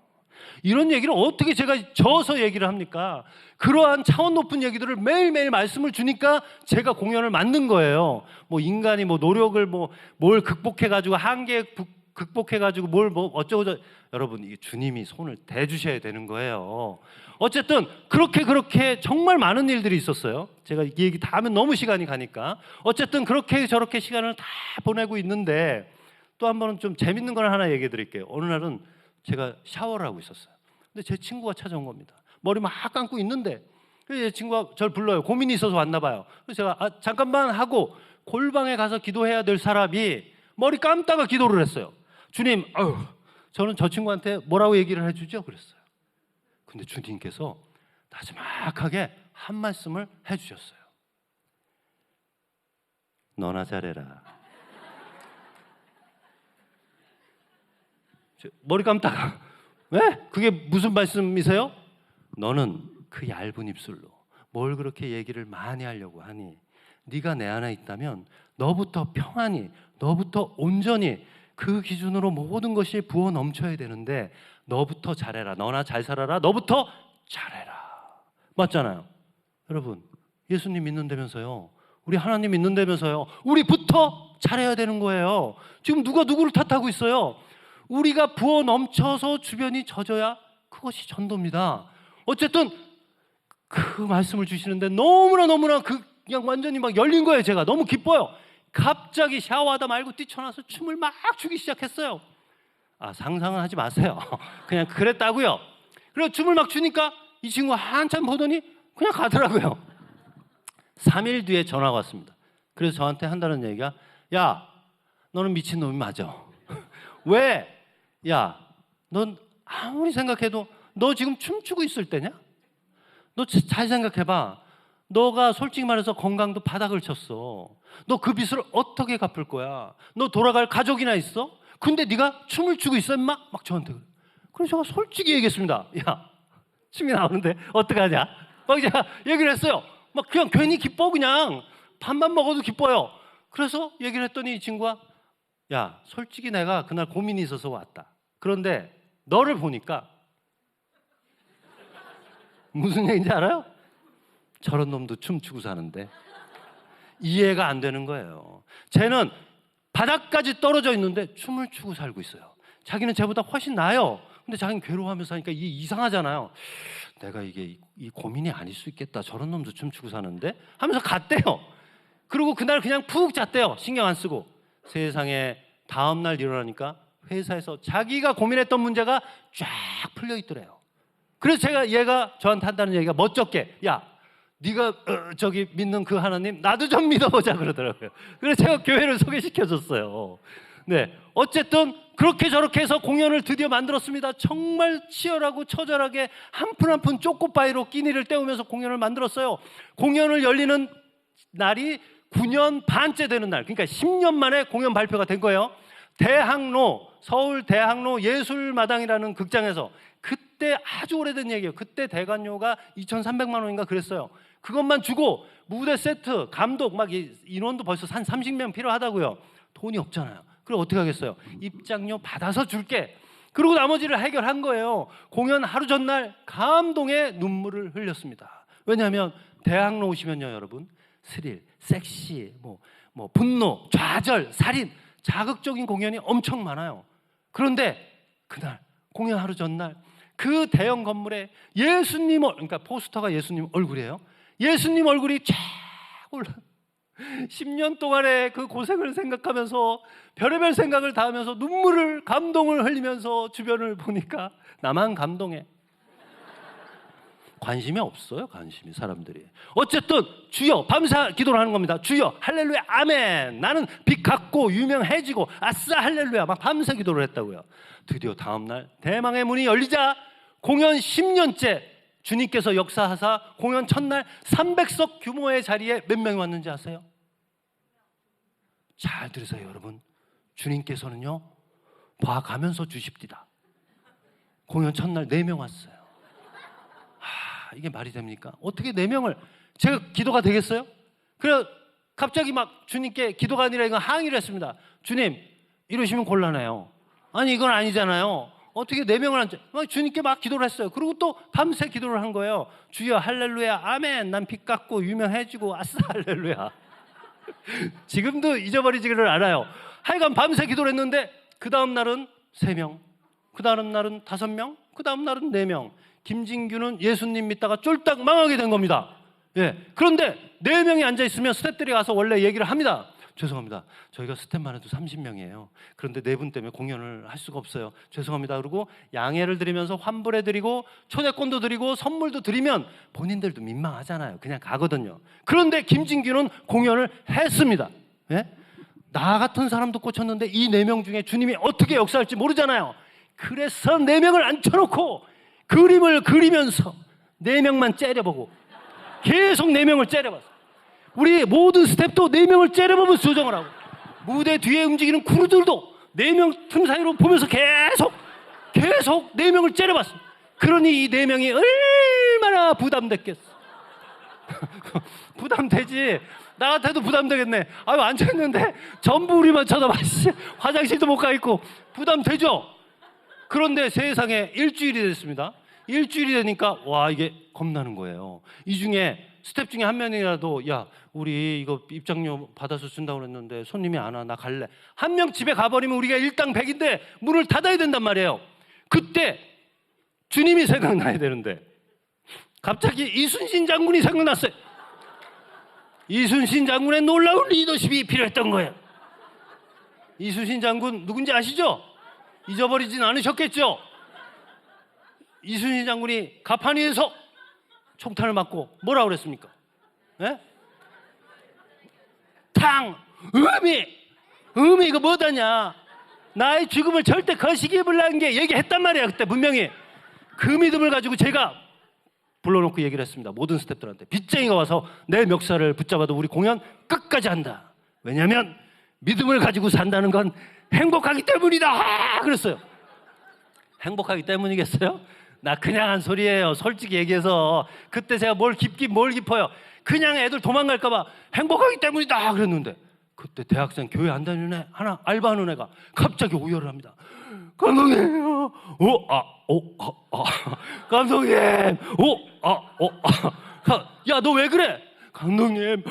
이런 얘기를 어떻게 제가 저어서 얘기를 합니까? 그러한 차원 높은 얘기들을 매일매일 말씀을 주니까 제가 공연을 만든 거예요. 뭐 인간이 뭐 노력을 뭘 극복해가지고 한계 극복해가지고 뭘 어쩌고 여러분 이 주님이 손을 대주셔야 되는 거예요. 어쨌든 그렇게 정말 많은 일들이 있었어요. 제가 이 얘기 다 하면 너무 시간이 가니까 어쨌든 그렇게 저렇게 시간을 다 보내고 있는데 또 한 번은 좀 재밌는 걸 하나 얘기해 드릴게요. 어느 날은 제가 샤워를 하고 있었어요. 근데 제 친구가 찾아온 겁니다. 머리 막 감고 있는데 제 친구가 저를 불러요. 고민이 있어서 왔나 봐요. 그래서 제가 잠깐만 하고 골방에 가서 기도해야 될 사람이 머리 감다가 기도를 했어요. 주님, 저는 저 친구한테 뭐라고 얘기를 해주죠? 그랬어요. 근데 주님께서 나지막하게 한 말씀을 해주셨어요. 너나 잘해라. 머리 감다가 왜? 그게 무슨 말씀이세요? 너는 그 얇은 입술로 뭘 그렇게 얘기를 많이 하려고 하니 네가 내 안에 있다면 너부터 평안히 너부터 온전히 그 기준으로 모든 것이 부어 넘쳐야 되는데 너부터 잘해라. 너나 잘 살아라. 너부터 잘해라. 맞잖아요. 여러분 예수님 믿는다면서요. 우리 하나님 믿는다면서요. 우리부터 잘해야 되는 거예요. 지금 누가 누구를 탓하고 있어요? 우리가 부어 넘쳐서 주변이 젖어야 그것이 전도입니다. 어쨌든 그 말씀을 주시는데 너무나 그냥 완전히 막 열린 거예요. 제가 너무 기뻐요. 갑자기 샤워하다 말고 뛰쳐나서 춤을 막 추기 시작했어요. 상상은 하지 마세요. 그냥 그랬다고요. 그래서 춤을 막 추니까 이 친구가 한참 보더니 그냥 가더라고요. 3일 뒤에 전화가 왔습니다. 그래서 저한테 한다는 얘기가, 야, 너는 미친놈이 맞아. 왜? 야, 넌 아무리 생각해도 너 지금 춤추고 있을 때냐? 너 잘 생각해봐. 너가 솔직히 말해서 건강도 바닥을 쳤어. 너 그 빚을 어떻게 갚을 거야? 너 돌아갈 가족이나 있어? 근데 네가 춤을 추고 있어 임마? 막 저한테 그래. 그래서 제가 솔직히 얘기했습니다. 야, 춤이 나오는데 어떡하냐? 막 제가 얘기를 했어요. 막 그냥 괜히 기뻐. 그냥 밥만 먹어도 기뻐요. 그래서 얘기를 했더니 이 친구가, 야, 솔직히 내가 그날 고민이 있어서 왔다. 그런데 너를 보니까 무슨 얘기인지 알아요? 저런 놈도 춤추고 사는데 이해가 안 되는 거예요. 쟤는 바닥까지 떨어져 있는데 춤을 추고 살고 있어요. 자기는 쟤보다 훨씬 나아요. 근데 자기는 괴로워하면서 사니까 이게 이상하잖아요. 내가 이게 이 고민이 아닐 수 있겠다. 저런 놈도 춤추고 사는데 하면서 갔대요. 그리고 그날 그냥 푹 잤대요. 신경 안 쓰고. 세상에 다음날 일어나니까 회사에서 자기가 고민했던 문제가 쫙 풀려 있더래요. 그래서 얘가 저한테 한다는 얘기가 멋쩍게, 야, 네가 저기 믿는 그 하나님 나도 좀 믿어보자 그러더라고요. 그래서 제가 교회를 소개시켜줬어요. 네, 어쨌든 그렇게 저렇게 해서 공연을 드디어 만들었습니다. 정말 치열하고 처절하게 한 푼 한 푼 쪼꼬바위로 끼니를 때우면서 공연을 만들었어요. 공연을 열리는 날이 9년 반째 되는 날, 그러니까 10년 만에 공연 발표가 된 거예요. 대학로, 서울 대학로 예술마당이라는 극장에서, 그때 아주 오래된 얘기예요. 그때 대관료가 2,300만 원인가 그랬어요. 그것만 주고 무대 세트, 감독 막 인원도 벌써 한 30명 필요하다고요. 돈이 없잖아요. 그럼 어떻게 하겠어요? 입장료 받아서 줄게. 그리고 나머지를 해결한 거예요. 공연 하루 전날 감동의 눈물을 흘렸습니다. 왜냐하면 대학로 오시면요, 여러분, 스릴, 섹시, 뭐 분노, 좌절, 살인, 자극적인 공연이 엄청 많아요. 그런데 그날 공연 하루 전날 그 대형 건물에 예수님, 그러니까 포스터가 예수님 얼굴이에요. 예수님 얼굴이 쫙 올라. 10년 동안의 그 고생을 생각하면서 별의별 생각을 다 하면서 눈물을, 감동을 흘리면서 주변을 보니까 나만 감동해. 관심이 없어요. 관심이, 사람들이. 어쨌든 주여, 밤새 기도를 하는 겁니다. 주여, 할렐루야, 아멘. 나는 빚 갚고 유명해지고 아싸 할렐루야, 막 밤새 기도를 했다고요. 드디어 다음날 대망의 문이 열리자 공연 10년째 주님께서 역사하사 공연 첫날 300석 규모의 자리에 몇 명이 왔는지 아세요? 잘 들으세요, 여러분. 주님께서는요, 봐가면서 주십디다. 공연 첫날 4명 왔어요. 이게 말이 됩니까? 어떻게 4명을, 제가 기도가 되겠어요? 그래 갑자기 막 주님께 기도가 아니라 이건 항의를 했습니다. 주님, 이러시면 곤란해요. 아니 이건 아니잖아요. 어떻게 4명을 막 주님께 막 기도를 했어요. 그리고 또 밤새 기도를 한 거예요. 주여 할렐루야 아멘. 난 빚 갚고 유명해지고 아싸 할렐루야. 지금도 잊어버리지를 않아요. 하여간 밤새 기도를 했는데 그 다음 날은 3명, 그 다음 날은 5명, 그 다음 날은 4명. 김진규는 예수님 믿다가 쫄딱 망하게 된 겁니다. 예. 그런데 4명이 앉아있으면 스태프들이 가서 원래 얘기를 합니다. 죄송합니다. 저희가 스태프만 해도 30명이에요. 그런데 4분 때문에 공연을 할 수가 없어요. 죄송합니다. 그리고 양해를 드리면서 환불해드리고 초대권도 드리고 선물도 드리면 본인들도 민망하잖아요. 그냥 가거든요. 그런데 김진규는 공연을 했습니다. 예? 나 같은 사람도 꽂혔는데 이 4명 중에 주님이 어떻게 역사할지 모르잖아요. 그래서 4명을 앉혀놓고 그림을 그리면서 4명만 째려보고 계속 4명을 째려봤어. 우리 모든 스태프도 4명을 째려보면서 조정을 하고 무대 뒤에 움직이는 크루들도 4명 틈 사이로 보면서 계속 4명을 째려봤어. 그러니 이 4명이 얼마나 부담됐겠어. 부담되지. 나 같아도 부담되겠네. 아유, 앉아있는데 전부 우리만 쳐다봐. 화장실도 못 가 있고 부담되죠. 그런데 세상에 일주일이 됐습니다. 일주일이 되니까 와 이게 겁나는 거예요. 이 중에 스텝 중에 한 명이라도 야 우리 이거 입장료 받아서 준다고 그랬는데 손님이 안 와 나 갈래. 한 명 집에 가버리면 우리가 일당백인데 문을 닫아야 된단 말이에요. 그때 주님이 생각나야 되는데 갑자기 이순신 장군이 생각났어요. 이순신 장군의 놀라운 리더십이 필요했던 거예요. 이순신 장군 누군지 아시죠? 잊어버리진 않으셨겠죠? 이순신 장군이 가판 위에서 총탄을 맞고 뭐라고 그랬습니까? 예? 탕! 음이 이거 뭐다냐? 나의 죽음을 절대 거시기 입으려는 게 얘기했단 말이야. 그때 분명히 그 믿음을 가지고 제가 불러놓고 얘기를 했습니다. 모든 스태프들한테 빚쟁이가 와서 내 멱살을 붙잡아도 우리 공연 끝까지 한다. 왜냐하면 믿음을 가지고 산다는 건 행복하기 때문이다. 그랬어요. 행복하기 때문이겠어요? 나 그냥 한 소리예요. 솔직히 얘기해서 그때 제가 뭘 깊어요. 그냥 애들 도망갈까 봐 행복하기 때문이다 그랬는데 그때 대학생 교회 안 다니는 애 하나 알바하는 애가 갑자기 오열을 합니다. 감독님, 감독님, 야, 너 왜 그래? 감독님,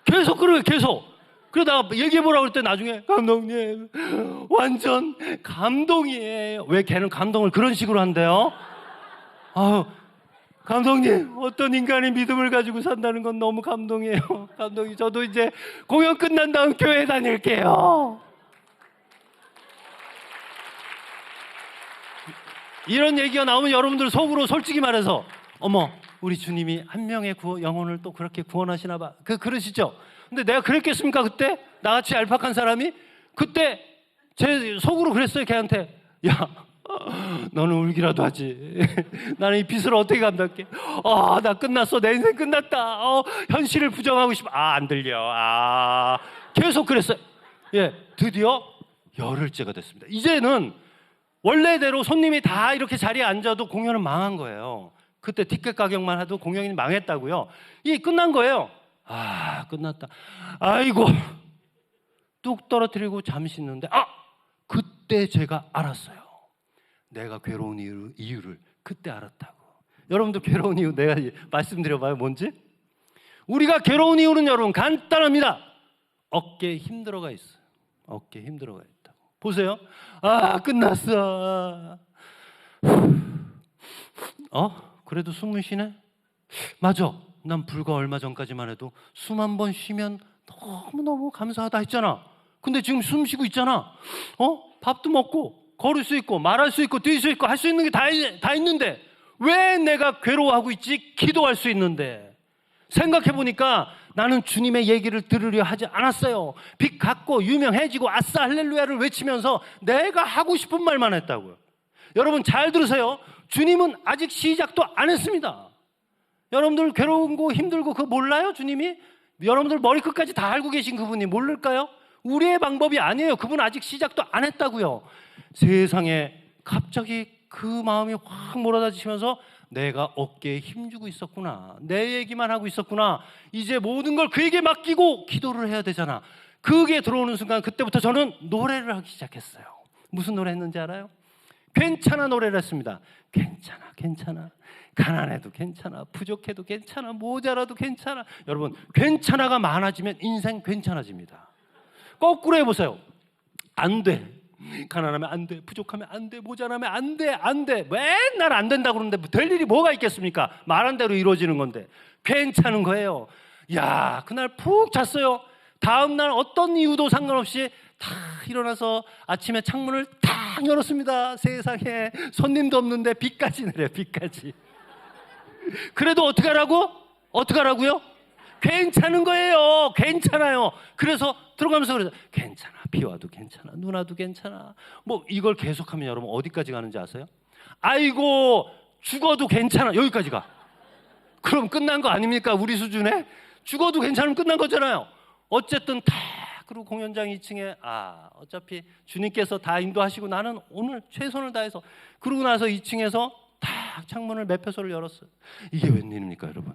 계속 그래, 계속. 그러다가 얘기해보라고 그랬더니 나중에 감독님, 완전 감동이에요. 왜 걔는 감동을 그런 식으로 한대요? 감독님, 어떤 인간이 믿음을 가지고 산다는 건 너무 감동이에요. 감독님, 저도 이제 공연 끝난 다음 교회 다닐게요. 이런 얘기가 나오면 여러분들 속으로 솔직히 말해서 어머 우리 주님이 한 명의 영혼을 또 그렇게 구원하시나 봐 그러시죠? 근데 내가 그랬겠습니까? 그때 나같이 얄팍한 사람이 그때 제 속으로 그랬어요. 걔한테 야 너는 울기라도 하지. 나는 이 빚을 어떻게 감당할게. 나 끝났어. 내 인생 끝났다. 현실을 부정하고 싶어. 안 들려. 계속 그랬어요. 예, 드디어 열흘째가 됐습니다. 이제는 원래대로 손님이 다 이렇게 자리에 앉아도 공연은 망한 거예요. 그때 티켓 가격만 해도 공연이 망했다고요. 이 끝난 거예요. 끝났다. 아이고 뚝 떨어뜨리고 잠시 있는데 그때 제가 알았어요. 내가 괴로운 이유를 그때 알았다고. 여러분도 괴로운 이유 내가 말씀드려봐요. 뭔지? 우리가 괴로운 이유는 여러분 간단합니다. 어깨에 힘들어가 있어요. 어깨에 힘들어가 있다고. 보세요. 끝났어. 그래도 숨을 쉬네? 맞아. 난 불과 얼마 전까지만 해도 숨 한 번 쉬면 너무너무 감사하다 했잖아. 근데 지금 숨 쉬고 있잖아. 밥도 먹고 걸을 수 있고 말할 수 있고 뛸 수 있고 할 수 있는 게 다 있는데 왜 내가 괴로워하고 있지? 기도할 수 있는데. 생각해보니까 나는 주님의 얘기를 들으려 하지 않았어요. 빚 갚고 유명해지고 아싸 할렐루야를 외치면서 내가 하고 싶은 말만 했다고요. 여러분 잘 들으세요. 주님은 아직 시작도 안 했습니다. 여러분들 괴로운 거 힘들고 그거 몰라요? 주님이? 여러분들 머리끝까지 다 알고 계신 그분이 모를까요? 우리의 방법이 아니에요. 그분 아직 시작도 안 했다고요. 세상에 갑자기 그 마음이 확 몰아다지면서 내가 어깨에 힘주고 있었구나. 내 얘기만 하고 있었구나. 이제 모든 걸 그에게 맡기고 기도를 해야 되잖아. 그게 들어오는 순간 그때부터 저는 노래를 하기 시작했어요. 무슨 노래 했는지 알아요? 괜찮아 노래를 했습니다. 괜찮아. 가난해도 괜찮아. 부족해도 괜찮아. 모자라도 괜찮아. 여러분 괜찮아가 많아지면 인생 괜찮아집니다. 거꾸로 해보세요. 안 돼. 가난하면 안 돼. 부족하면 안 돼. 모자라면 안 돼. 맨날 안 된다고 그러는데 될 일이 뭐가 있겠습니까? 말한 대로 이루어지는 건데. 괜찮은 거예요. 야, 그날 푹 잤어요. 다음 날 어떤 이유도 상관없이 다 일어나서 아침에 창문을 탁 열었습니다. 세상에 손님도 없는데 비까지 내려요. 비까지. 그래도 어떡하라고요? 괜찮은 거예요. 괜찮아요. 그래서 들어가면서 그래서 괜찮아. 비 와도 괜찮아. 눈 와도 괜찮아. 뭐 이걸 계속하면 여러분 어디까지 가는지 아세요? 아이고 죽어도 괜찮아. 여기까지 가. 그럼 끝난 거 아닙니까? 우리 수준에? 죽어도 괜찮으면 끝난 거잖아요. 어쨌든 다 그리고 공연장 2층에 어차피 주님께서 다 인도하시고 나는 오늘 최선을 다해서 그러고 나서 2층에서 다 창문을 매표소를 열었어요. 이게 웬일입니까 여러분?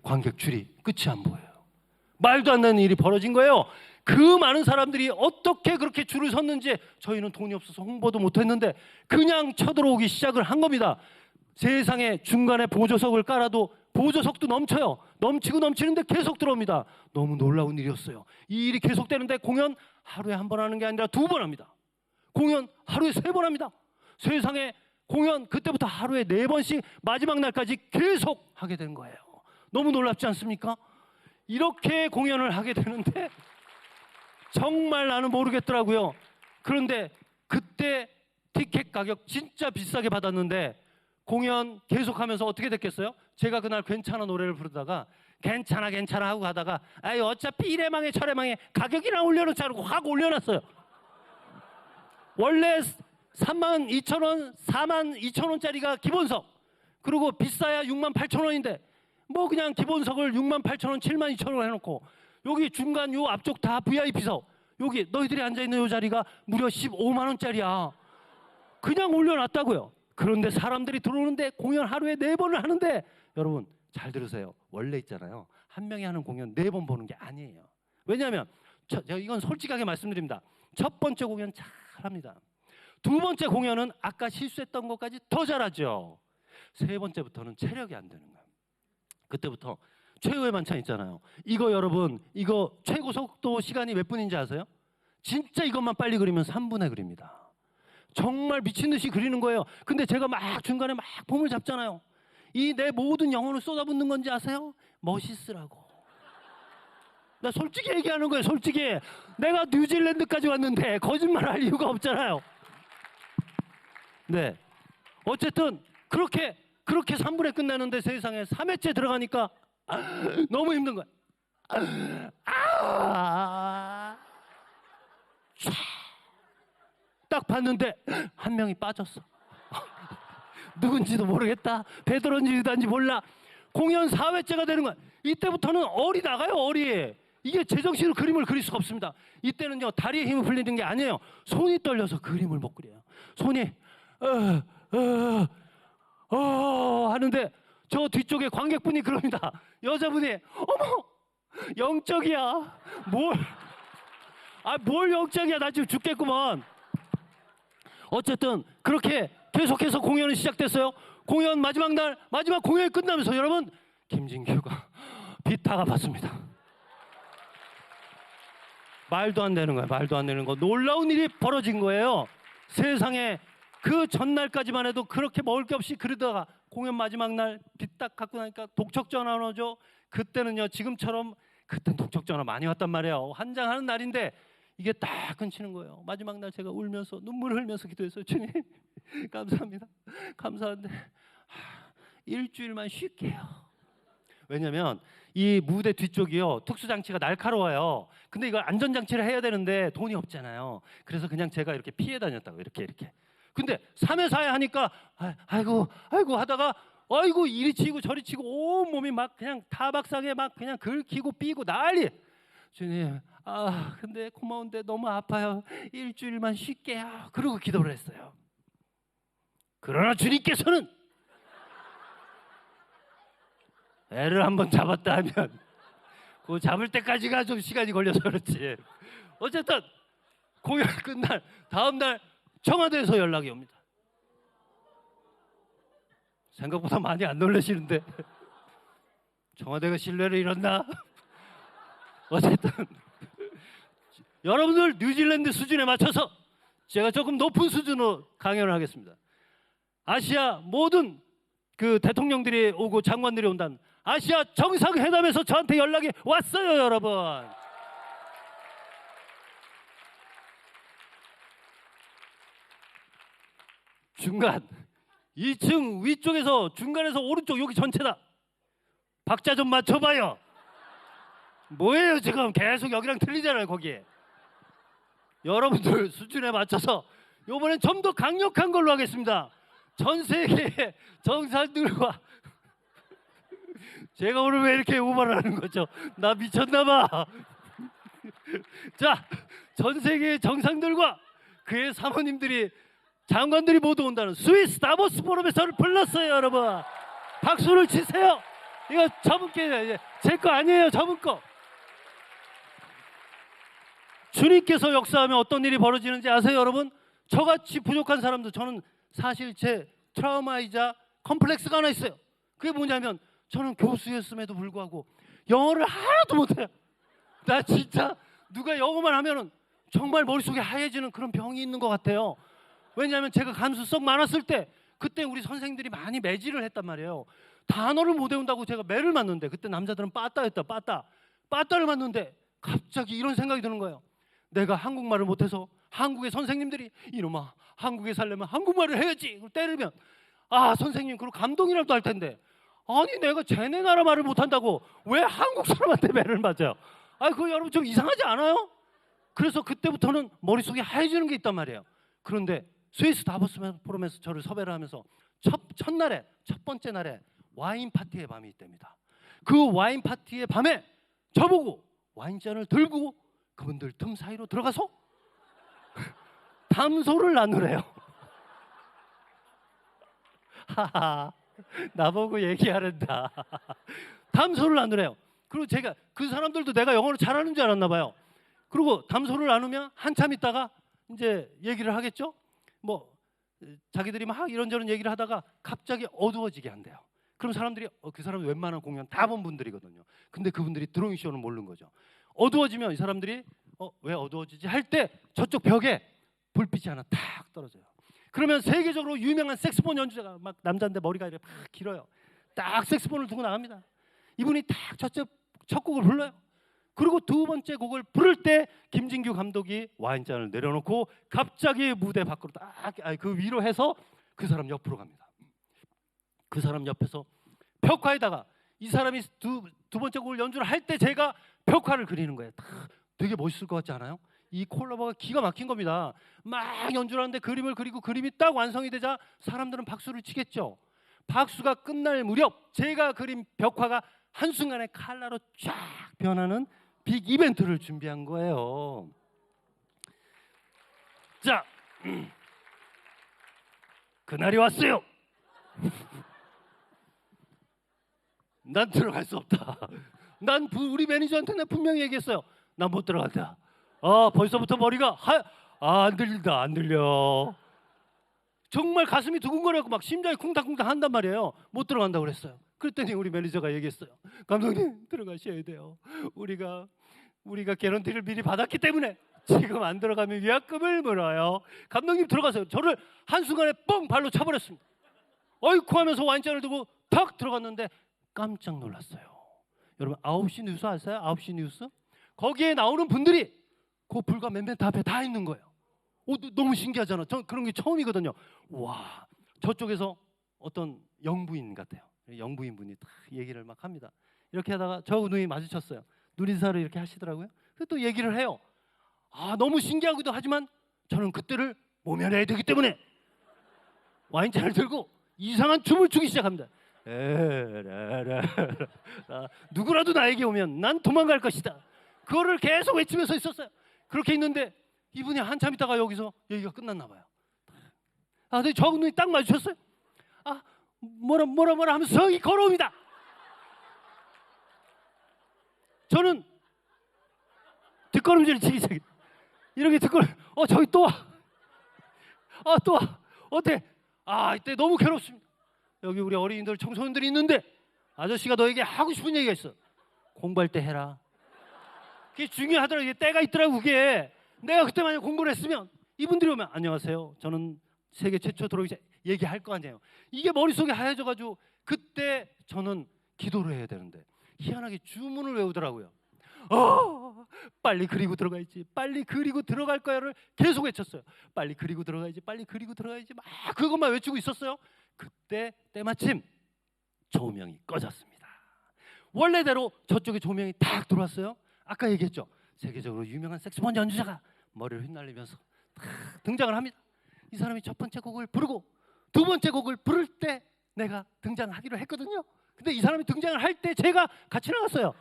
관객 줄이 끝이 안 보여요. 말도 안 되는 일이 벌어진 거예요. 그 많은 사람들이 어떻게 그렇게 줄을 섰는지 저희는 돈이 없어서 홍보도 못했는데 그냥 쳐들어오기 시작을 한 겁니다. 세상에 중간에 보조석을 깔아도 보조석도 넘쳐요. 넘치고 넘치는데 계속 들어옵니다. 너무 놀라운 일이었어요. 이 일이 계속되는데 공연 하루에 한 번 하는 게 아니라 2번 합니다. 공연 하루에 3번 합니다. 세상에 공연 그때부터 하루에 4번씩 마지막 날까지 계속 하게 된 거예요. 너무 놀랍지 않습니까? 이렇게 공연을 하게 되는데 정말 나는 모르겠더라고요. 그런데 그때 티켓 가격 진짜 비싸게 받았는데 공연 계속하면서 어떻게 됐겠어요? 제가 그날 괜찮아 노래를 부르다가 괜찮아 하고 가다가 아이 어차피 이래망해 저래망해 가격이나 올려놓지 않고 확 올려놨어요. 원래 32,000원, 42,000원짜리가 기본석, 그리고 비싸야 68,000원인데 뭐 그냥 기본석을 68,000원, 72,000원 해놓고 여기 중간 요 앞쪽 다 VIP석, 여기 너희들이 앉아있는 요 자리가 무려 15만 원짜리야. 그냥 올려놨다고요. 그런데 사람들이 들어오는데 공연 하루에 4번을 하는데 여러분 잘 들으세요. 원래 있잖아요. 한 명이 하는 공연 4번 보는 게 아니에요. 왜냐하면 이건 솔직하게 말씀드립니다. 첫 번째 공연 잘합니다. 2번째 공연은 아까 실수했던 것까지 더 잘하죠. 3번째부터는 체력이 안 되는 거예요. 그때부터 최후의 만찬 있잖아요. 이거 여러분, 이거 최고 속도 시간이 몇 분인지 아세요? 진짜 이것만 빨리 그리면 3분에 그립니다. 정말 미친 듯이 그리는 거예요. 근데 제가 막 중간에 막 폼을 잡잖아요. 이 내 모든 영혼을 쏟아붓는 건지 아세요? 멋있으라고. 나 솔직히 얘기하는 거예요. 솔직히 내가 뉴질랜드까지 왔는데 거짓말할 이유가 없잖아요. 네, 어쨌든 그렇게 3분에 끝내는데 세상에 3회째 들어가니까 너무 힘든 거야. 딱 봤는데 한 명이 빠졌어. 누군지도 모르겠다. 베드로인지 유다인지 몰라. 공연 4회째가 되는 거야. 이때부터는 얼이 나가요. 얼이. 이게 제정신으로 그림을 그릴 수가 없습니다. 이때는요 다리에 힘이 풀리는 게 아니에요. 손이 떨려서 그림을 못 그려요. 손이 하는데 저 뒤쪽에 관객분이 그럽니다. 여자분이 어머 영적이야. 뭘 영적이야. 나 지금 죽겠구먼. 어쨌든 그렇게 계속해서 공연이 시작됐어요. 공연 마지막 날, 마지막 공연이 끝나면서 여러분 김진규가 비타가 받습니다. 말도 안 되는 거예요. 말도 안 되는 거. 놀라운 일이 벌어진 거예요. 세상에 그 전날까지만 해도 그렇게 먹을 게 없이 그러다가 공연 마지막 날 빚딱 갖고 나니까 독촉 전화 오죠. 그때는요 지금처럼 그땐 독촉 전화 많이 왔단 말이에요. 환장하는 날인데 이게 딱 끊치는 거예요. 마지막 날 제가 울면서 눈물을 흘면서 기도했어요. 주님 감사합니다. 감사한데 일주일만 쉴게요. 왜냐면 이 무대 뒤쪽이요 특수장치가 날카로워요. 근데 이걸 안전장치를 해야 되는데 돈이 없잖아요. 그래서 그냥 제가 이렇게 피해 다녔다고 이렇게. 근데 3회 4회 하니까 아이고 하다가 아이고 이리 치고 저리 치고 온 몸이 막 그냥 타박상에 막 그냥 긁히고 삐고 난리. 주님 근데 고마운데 너무 아파요. 일주일만 쉴게요. 그러고 기도를 했어요. 그러나 주님께서는 애를 한번 잡았다 하면 그 잡을 때까지가 좀 시간이 걸려서 그렇지. 어쨌든 공연 끝날 다음 날 청와대에서 연락이 옵니다. 생각보다 많이 안 놀라시는데 청와대가 신뢰를 잃었나? 어쨌든 여러분들 뉴질랜드 수준에 맞춰서 제가 조금 높은 수준으로 강연을 하겠습니다. 아시아 모든 그 대통령들이 오고 장관들이 온다는 아시아 정상회담에서 저한테 연락이 왔어요, 여러분. 중간 2층 위쪽에서 중간에서 오른쪽 여기 전체다. 박자 좀 맞춰봐요. 뭐예요 지금 계속 여기랑 틀리잖아요. 거기 여러분들 수준에 맞춰서 이번엔 좀 더 강력한 걸로 하겠습니다. 전 세계 정상들과 제가 오늘 왜 이렇게 오버를 하는 거죠? 나 미쳤나봐. 자, 전 세계 정상들과 그의 사모님들이 장관들이 모두 온다는 스위스 다보스 포럼에 저를 불렀어요. 여러분 박수를 치세요. 이거 저분께 제 거 아니에요. 저분 거. 주님께서 역사하면 어떤 일이 벌어지는지 아세요, 여러분? 저같이 부족한 사람도, 저는 사실 제 트라우마이자 컴플렉스가 하나 있어요. 그게 뭐냐면 저는 교수였음에도 불구하고 영어를 하나도 못해요. 나 진짜 누가 영어만 하면은 정말 머릿속에 하얘지는 그런 병이 있는 것 같아요. 왜냐하면 제가 감수성 많았을 때 그때 우리 선생님들이 많이 매질을 했단 말이에요. 단어를 못 외운다고 제가 매를 맞는데, 그때 남자들은 빠따였다. 빠따를 맞는데 갑자기 이런 생각이 드는 거예요. 내가 한국말을 못해서 한국의 선생님들이 이놈아 한국에 살려면 한국말을 해야지 때리면, 아 선생님 그리고 감동이라도 할 텐데, 아니 내가 쟤네 나라 말을 못한다고 왜 한국 사람한테 매를 맞아요? 아 그거 여러분 좀 이상하지 않아요? 그래서 그때부터는 머릿속에 하얘지는 게 있단 말이에요. 그런데 스위스 다보스 포럼에서 저를 섭외를 하면서 첫날에, 첫 번째 날에 와인 파티의 밤이 있답니다. 그 와인 파티의 밤에 저보고 와인잔을 들고 그분들 틈 사이로 들어가서 담소를 나누래요. 하하, 나보고 얘기하란다. 담소를 나누래요. 그리고 제가 그 사람들도 내가 영어를 잘하는 줄 알았나 봐요. 그리고 담소를 나누면 한참 있다가 이제 얘기를 하겠죠. 뭐 자기들이 막 이런저런 얘기를 하다가 갑자기 어두워지게 한대요. 그럼 사람들이 그 사람이 웬만한 공연 다 본 분들이거든요. 근데 그분들이 드로잉 쇼는 모르는 거죠. 어두워지면 이 사람들이 왜 어두워지지 할 때 저쪽 벽에 불빛이 하나 탁 떨어져요. 그러면 세계적으로 유명한 색스폰 연주자가, 막 남자인데 머리가 이렇게 막 길어요. 딱 색스폰을 두고 나갑니다. 이분이 딱 첫 곡을 불러요. 그리고 두 번째 곡을 부를 때 김진규 감독이 와인잔을 내려놓고 갑자기 무대 밖으로 그 위로 해서 그 사람 옆으로 갑니다. 그 사람 옆에서 벽화에다가 이 사람이 두 번째 곡을 연주를 할 때 제가 벽화를 그리는 거예요. 되게 멋있을 것 같지 않아요? 이 콜라보가 기가 막힌 겁니다. 막 연주를 하는데 그림을 그리고 그림이 딱 완성이 되자 사람들은 박수를 치겠죠. 박수가 끝날 무렵 제가 그린 벽화가 한순간에 칼라로 쫙 변하는 빅 이벤트를 준비한 거예요. 자, 그날이 왔어요. 난 들어갈 수 없다. 난 우리 매니저한테 내가 분명히 얘기했어요. 난 못 들어간다. 벌써부터 머리가 안 들린다. 안 들려. 정말 가슴이 두근거리고 막 심장이 쿵닥쿵닥 한단 말이에요. 못 들어간다고 그랬어요. 그랬더니 우리 매니저가 얘기했어요. 감독님 들어가셔야 돼요. 우리가 개런티를 미리 받았기 때문에 지금 안 들어가면 위약금을 물어요. 감독님 들어가세요. 저를 한순간에 뻥 발로 차버렸습니다. 어이쿠 하면서 와인잔을 두고 탁 들어갔는데 깜짝 놀랐어요. 여러분 9시 뉴스 아세요? 9시 뉴스? 거기에 나오는 분들이 그 불과 몇 멘트 앞에 다 있는 거예요. 너무 신기하잖아. 저 그런 게 처음이거든요. 와, 저쪽에서 어떤 영부인 같아요. 영부인 분이 딱 얘기를 막 합니다. 이렇게 하다가 저 눈이 마주쳤어요. 눈인사를 이렇게 하시더라고요. 그래서 또 얘기를 해요. 너무 신기하기도 하지만 저는 그때를 모면해야 되기 때문에 와인잔을 들고 이상한 춤을 추기 시작합니다. 누구라도 나에게 오면 난 도망갈 것이다. 그거를 계속 외치면서 있었어요. 그렇게 있는데 이분이 한참 있다가 여기서 얘기가 끝났나 봐요. 근데 저 눈이 딱 마주쳤어요. 뭐라 하면서 저기 걸어옵니다. 저는 뒷걸음질을 치기 시작했어요. 이렇게 저기 또 와. 또 와. 어때? 이때 너무 괴롭습니다. 여기 우리 어린이들 청소년들이 있는데 아저씨가 너에게 하고 싶은 얘기가 있어. 공부할 때 해라. 그게 중요하더라고. 이게 때가 있더라고. 그게 내가 그때 만약 공부를 했으면 이분들이 오면 안녕하세요. 저는 세계 최초 들어오기 얘기할 거 아니에요. 이게 머릿속에 하얘져가지고 그때 저는 기도를 해야 되는데 희한하게 주문을 외우더라고요. 빨리 그리고 들어가야지. 빨리 그리고 들어갈 거야를 계속 외쳤어요. 빨리 그리고 들어가야지. 빨리 그리고 들어가야지. 막 그것만 외치고 있었어요. 그때 때마침 조명이 꺼졌습니다. 원래대로 저쪽에 조명이 딱 들어왔어요. 아까 얘기했죠. 세계적으로 유명한 색소폰 연주자가 머리를 휘날리면서 딱 등장을 합니다. 이 사람이 첫 번째 곡을 부르고 두 번째 곡을 부를 때 내가 등장하기로 했거든요. 근데 이 사람이 등장을 할 때 제가 같이 나갔어요.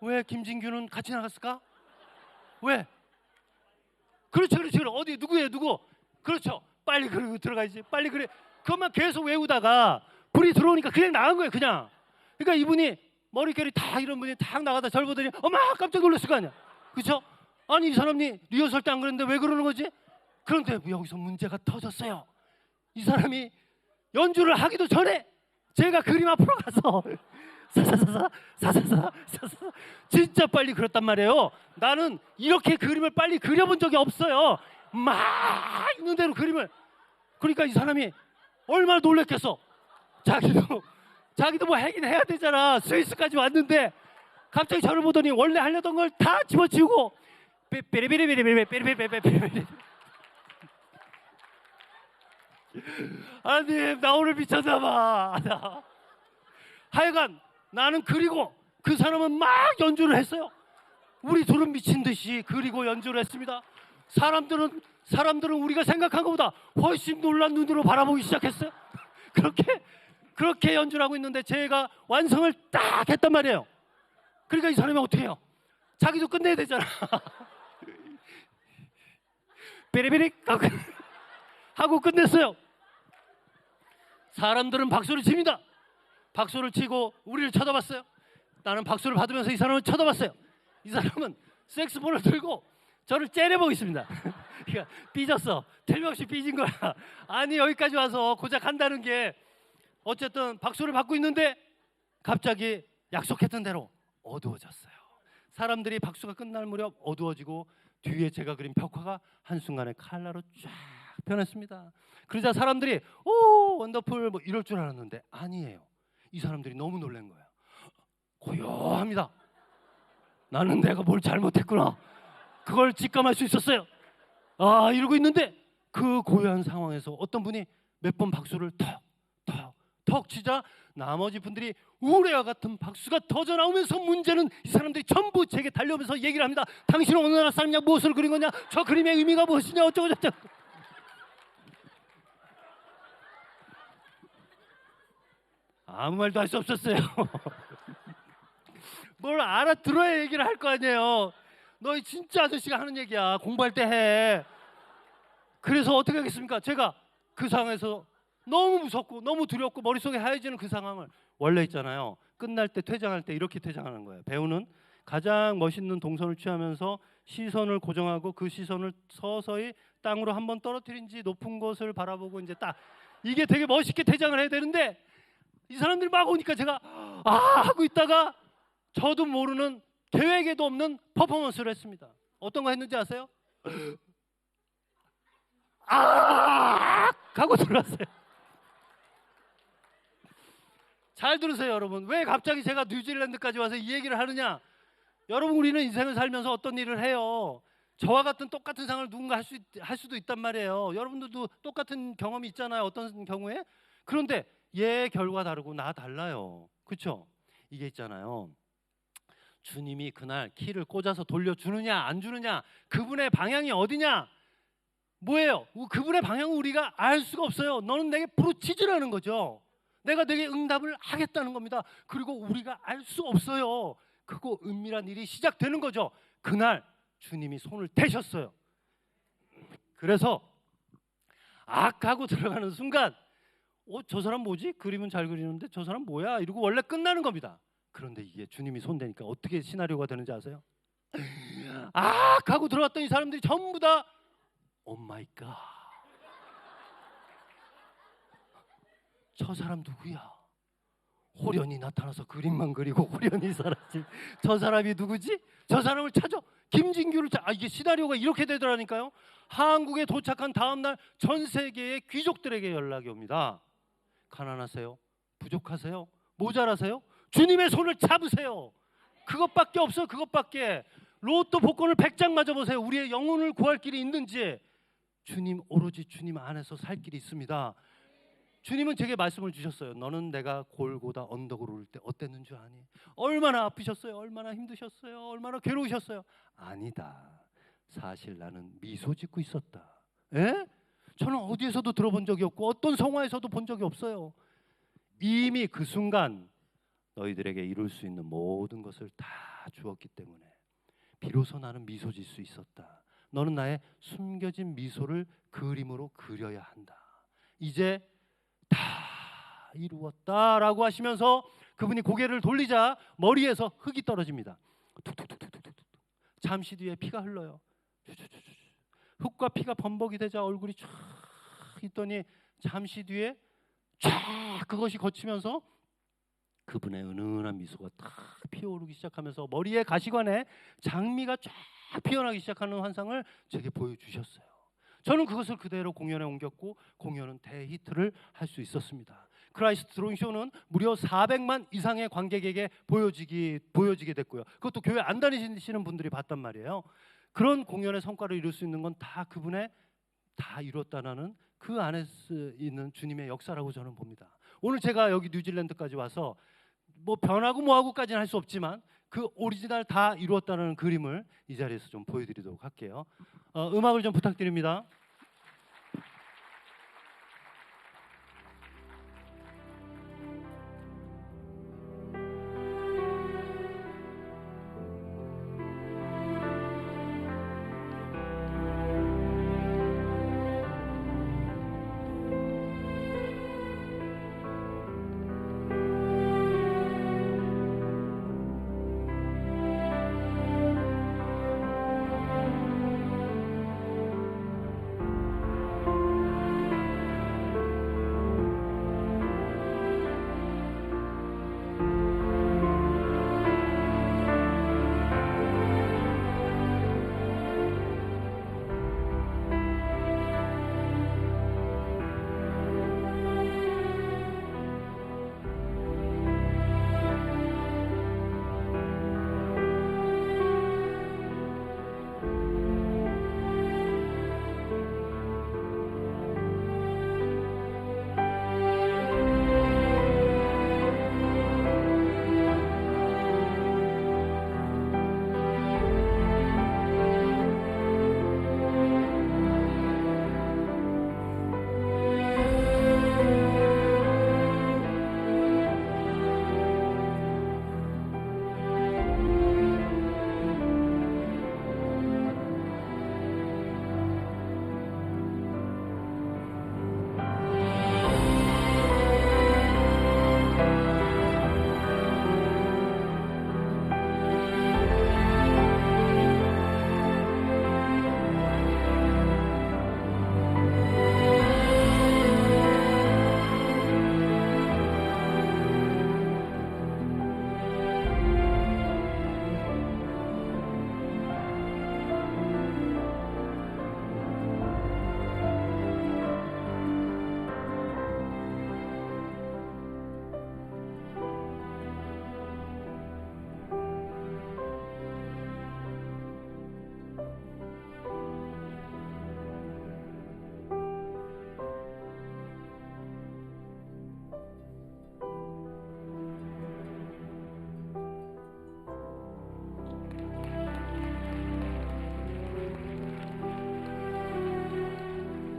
왜 김진규는 같이 나갔을까? 왜? 그렇죠. 어디 누구예요? 누구? 그렇죠. 빨리 그리고 들어가야지. 빨리 그래. 그것만 계속 외우다가 불이 들어오니까 그냥 나간 거예요. 그냥. 그러니까 이분이 머릿결이 다 이런 분이 탁 나가다 절 보더니 어마 깜짝 놀랐을 거 아니야. 그렇죠? 아니 이 사람이 리허설 때 안 그랬는데 왜 그러는 거지? 그런데 여기서 문제가 터졌어요. 이 사람이 연주를 하기도 전에 제가 그림 앞으로 가서 사사사 진짜 빨리 그렸단 말이에요. 나는 이렇게 그림을 빨리 그려본 적이 없어요. 막 있는 대로 그림을. 그러니까 이 사람이 얼마나 놀랬겠어. 자기도 뭐 하긴 해야 되잖아. 스위스까지 왔는데 갑자기 저를 보더니 원래 하려던 걸 다 집어치우고 빼리빼리빼리빼리빼리빼리빼리빼리. 아니 나 오늘 미쳤나봐. 하여간 나는 그리고 그 사람은 막 연주를 했어요. 우리 둘은 미친 듯이 그리고 연주를 했습니다. 사람들은 우리가 생각한 것보다 훨씬 놀란 눈으로 바라보기 시작했어요. 그렇게 연주를 하고 있는데 제가 완성을 딱 했단 말이에요. 그러니까 이 사람이 어떻게 해요? 자기도 끝내야 되잖아. 베리베리 하고 끝냈어요. 사람들은 박수를 칩니다. 박수를 치고 우리를 쳐다봤어요. 나는 박수를 받으면서 이 사람을 쳐다봤어요. 이 사람은 색스폰을 들고 저를 째려보고 있습니다. 그러니까 삐졌어. 틀림없이 삐진 거야. 아니 여기까지 와서 고작 한다는 게 어쨌든 박수를 받고 있는데 갑자기 약속했던 대로 어두워졌어요. 사람들이 박수가 끝날 무렵 어두워지고 뒤에 제가 그린 벽화가 한순간에 칼라로 쫙 변했습니다. 그러자 사람들이 오 원더풀 뭐 이럴 줄 알았는데 아니에요. 이 사람들이 너무 놀란 거예요. 고요합니다. 나는 내가 뭘 잘못했구나. 그걸 직감할 수 있었어요. 아 이러고 있는데 그 고요한 상황에서 어떤 분이 몇 번 박수를 턱 치자 나머지 분들이 우레와 같은 박수가 터져 나오면서 문제는 이 사람들이 전부 제게 달려오면서 얘기를 합니다. 당신은 어느 나라 사람이냐, 무엇을 그린 거냐, 저 그림의 의미가 무엇이냐, 어쩌고 저쩌고. 아무 말도 할 수 없었어요. 뭘 알아들어야 얘기를 할 거 아니에요. 너희 진짜 아저씨가 하는 얘기야. 공부할 때 해. 그래서 어떻게 하겠습니까? 제가 그 상황에서 너무 무섭고 너무 두렵고 머릿속에 하얘지는 그 상황을 원래 있잖아요. 끝날 때 퇴장할 때 이렇게 퇴장하는 거예요. 배우는 가장 멋있는 동선을 취하면서 시선을 고정하고 그 시선을 서서히 땅으로 한번 떨어뜨린지 높은 곳을 바라보고 이제 딱 이게 되게 멋있게 퇴장을 해야 되는데 이 사람들이 막 오니까 제가 하고 있다가 저도 모르는 계획에도 없는 퍼포먼스를 했습니다. 어떤 거 했는지 아세요? 하고 들어왔어요. 잘 들으세요 여러분. 왜 갑자기 제가 뉴질랜드까지 와서 이 얘기를 하느냐. 여러분 우리는 인생을 살면서 어떤 일을 해요. 저와 같은 똑같은 상황을 누군가 할 수도 있단 말이에요. 여러분들도 똑같은 경험이 있잖아요. 어떤 경우에. 그런데 얘 결과 다르고 나 달라요. 그렇죠? 이게 있잖아요. 주님이 그날 키를 꽂아서 돌려주느냐 안 주느냐 그분의 방향이 어디냐 뭐예요? 그분의 방향은 우리가 알 수가 없어요. 너는 내게 부르짖으라는 거죠. 내가 내게 응답을 하겠다는 겁니다. 그리고 우리가 알 수 없어요. 크고 은밀한 일이 시작되는 거죠. 그날 주님이 손을 대셨어요. 그래서 하고 들어가는 순간 저 사람 뭐지? 그림은 잘 그리는데 저 사람 뭐야? 이러고 원래 끝나는 겁니다. 그런데 이게 주님이 손 대니까 어떻게 시나리오가 되는지 아세요? 하고 들어갔던 이 사람들이 전부 다 오 마이 갓. 저 사람 누구야? 호련히 나타나서 그림만 그리고 호련히 사라진 저 사람이 누구지? 저 사람을 찾아 김진규를 찾아. 이게 시나리오가 이렇게 되더라니까요. 한국에 도착한 다음 날 전 세계의 귀족들에게 연락이 옵니다. 가난하세요? 부족하세요? 모자라세요? 주님의 손을 잡으세요. 그것밖에 없어요. 그것밖에. 로또 복권을 100장 맞아보세요. 우리의 영혼을 구할 길이 있는지. 주님 오로지 주님 안에서 살 길이 있습니다. 주님은 제게 말씀을 주셨어요. 너는 내가 골고다 언덕으로 오를 때 어땠는 줄 아니? 얼마나 아프셨어요? 얼마나 힘드셨어요? 얼마나 괴로우셨어요? 아니다. 사실 나는 미소 짓고 있었다. 에? 저는 어디에서도 들어본 적이 없고 어떤 성화에서도 본 적이 없어요. 이미 그 순간 너희들에게 이룰 수 있는 모든 것을 다 주었기 때문에 비로소 나는 미소 짓 수 있었다. 너는 나의 숨겨진 미소를 그림으로 그려야 한다. 이제 다 이루었다라고 하시면서 그분이 고개를 돌리자 머리에서 흙이 떨어집니다. 툭툭툭툭툭. 잠시 뒤에 피가 흘러요. 흙과 피가 범벅이 되자 얼굴이 쫙 있더니 잠시 뒤에 쫙 그것이 거치면서 그분의 은은한 미소가 탁 피어오르기 시작하면서 머리에 가시관에 장미가 쫙 피어나기 시작하는 환상을 제게 보여주셨어요. 저는 그것을 그대로 공연에 옮겼고 공연은 대히트를 할 수 있었습니다. 크라이스트 드로잉쇼는 무려 400만 이상의 관객에게 보여지게 됐고요. 그것도 교회 안 다니시는 분들이 봤단 말이에요. 그런 공연의 성과를 이룰 수 있는 건 다 그분의 다 이뤘다는 그 안에 있는 주님의 역사라고 저는 봅니다. 오늘 제가 여기 뉴질랜드까지 와서 뭐 변하고 뭐하고까지는 할 수 없지만 그 오리지널 다 이루었다는 그림을 이 자리에서 좀 보여드리도록 할게요. 음악을 좀 부탁드립니다.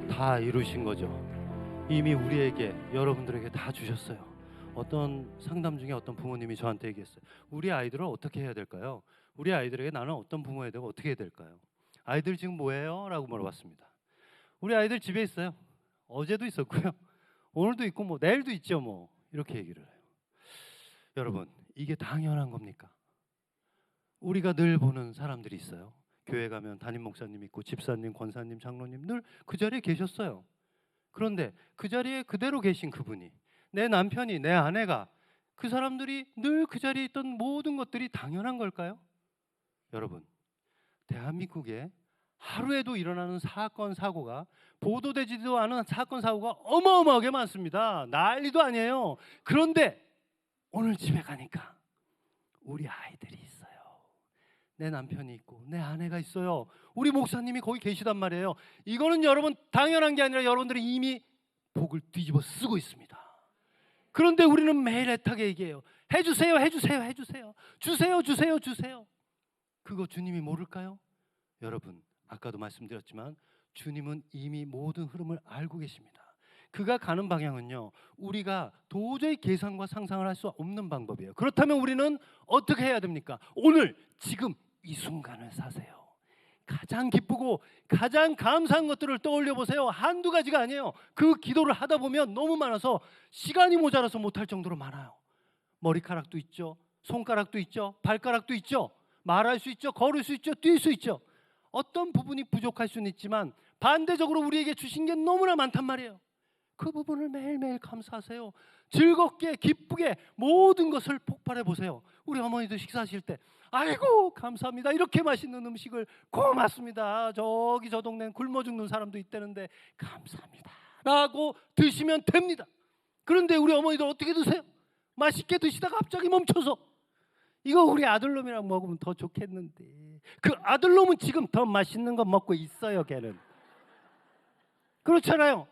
다 이루신 거죠. 이미 우리에게 여러분들에게 다 주셨어요. 어떤 상담 중에 어떤 부모님이 저한테 얘기했어요. 우리 아이들을 어떻게 해야 될까요? 우리 아이들에게 나는 어떤 부모가 되고 어떻게 해야 될까요? 아이들 지금 뭐해요? 라고 물어봤습니다. 우리 아이들 집에 있어요. 어제도 있었고요. 오늘도 있고 뭐 내일도 있죠 뭐 이렇게 얘기를 해요. 여러분 이게 당연한 겁니까? 우리가 늘 보는 사람들이 있어요. 교회 가면 담임 목사님 있고 집사님, 권사님, 장로님 늘 그 자리에 계셨어요. 그런데 그 자리에 그대로 계신 그분이 내 남편이 내 아내가 그 사람들이 늘 그 자리에 있던 모든 것들이 당연한 걸까요? 여러분 대한민국에 하루에도 일어나는 사건 사고가 보도되지도 않은 사건 사고가 어마어마하게 많습니다. 난리도 아니에요. 그런데 오늘 집에 가니까 우리 아이들이 있어요. 내 남편이 있고 내 아내가 있어요. 우리 목사님이 거기 계시단 말이에요. 이거는 여러분 당연한 게 아니라 여러분들이 이미 복을 뒤집어 쓰고 있습니다. 그런데 우리는 매일 애타게 얘기해요. 해주세요, 해주세요, 해주세요. 주세요, 주세요, 주세요. 그거 주님이 모를까요? 여러분 아까도 말씀드렸지만 주님은 이미 모든 흐름을 알고 계십니다. 그가 가는 방향은요 우리가 도저히 계산과 상상을 할 수 없는 방법이에요. 그렇다면 우리는 어떻게 해야 됩니까? 오늘 지금 이 순간을 사세요. 가장 기쁘고 가장 감사한 것들을 떠올려 보세요. 한두 가지가 아니에요. 그 기도를 하다 보면 너무 많아서 시간이 모자라서 못할 정도로 많아요. 머리카락도 있죠. 손가락도 있죠. 발가락도 있죠. 말할 수 있죠. 걸을 수 있죠. 뛸 수 있죠. 어떤 부분이 부족할 수는 있지만 반대적으로 우리에게 주신 게 너무나 많단 말이에요. 그 부분을 매일매일 감사하세요. 즐겁게 기쁘게 모든 것을 폭발해 보세요. 우리 어머니도 식사하실 때 아이고 감사합니다. 이렇게 맛있는 음식을 고맙습니다. 저기 저 동네는 굶어 죽는 사람도 있다는데 감사합니다 라고 드시면 됩니다. 그런데 우리 어머니도 어떻게 드세요? 맛있게 드시다가 갑자기 멈춰서 이거 우리 아들놈이랑 먹으면 더 좋겠는데 그 아들놈은 지금 더 맛있는 거 먹고 있어요. 걔는 그렇잖아요.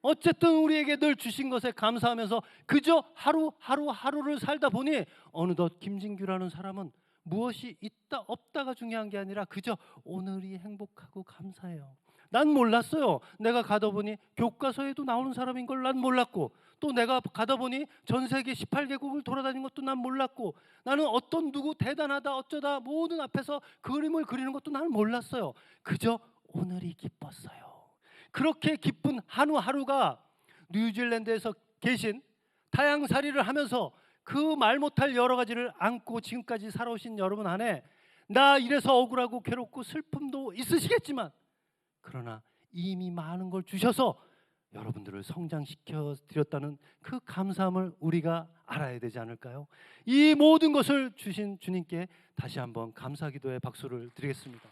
어쨌든 우리에게 늘 주신 것에 감사하면서 그저 하루를 살다 보니 어느덧 김진규라는 사람은 무엇이 있다 없다가 중요한 게 아니라 그저 오늘이 행복하고 감사해요. 난 몰랐어요. 내가 가다 보니 교과서에도 나오는 사람인 걸 난 몰랐고 또 내가 가다 보니 전 세계 18개국을 돌아다닌 것도 난 몰랐고 나는 어떤 누구 대단하다 어쩌다 모든 앞에서 그림을 그리는 것도 난 몰랐어요. 그저 오늘이 기뻤어요. 그렇게 기쁜 하루하루가 뉴질랜드에서 계신 타향살이를 하면서 그 말 못할 여러 가지를 안고 지금까지 살아오신 여러분 안에 나 이래서 억울하고 괴롭고 슬픔도 있으시겠지만 그러나 이미 많은 걸 주셔서 여러분들을 성장시켜 드렸다는 그 감사함을 우리가 알아야 되지 않을까요? 이 모든 것을 주신 주님께 다시 한번 감사 기도의 박수를 드리겠습니다.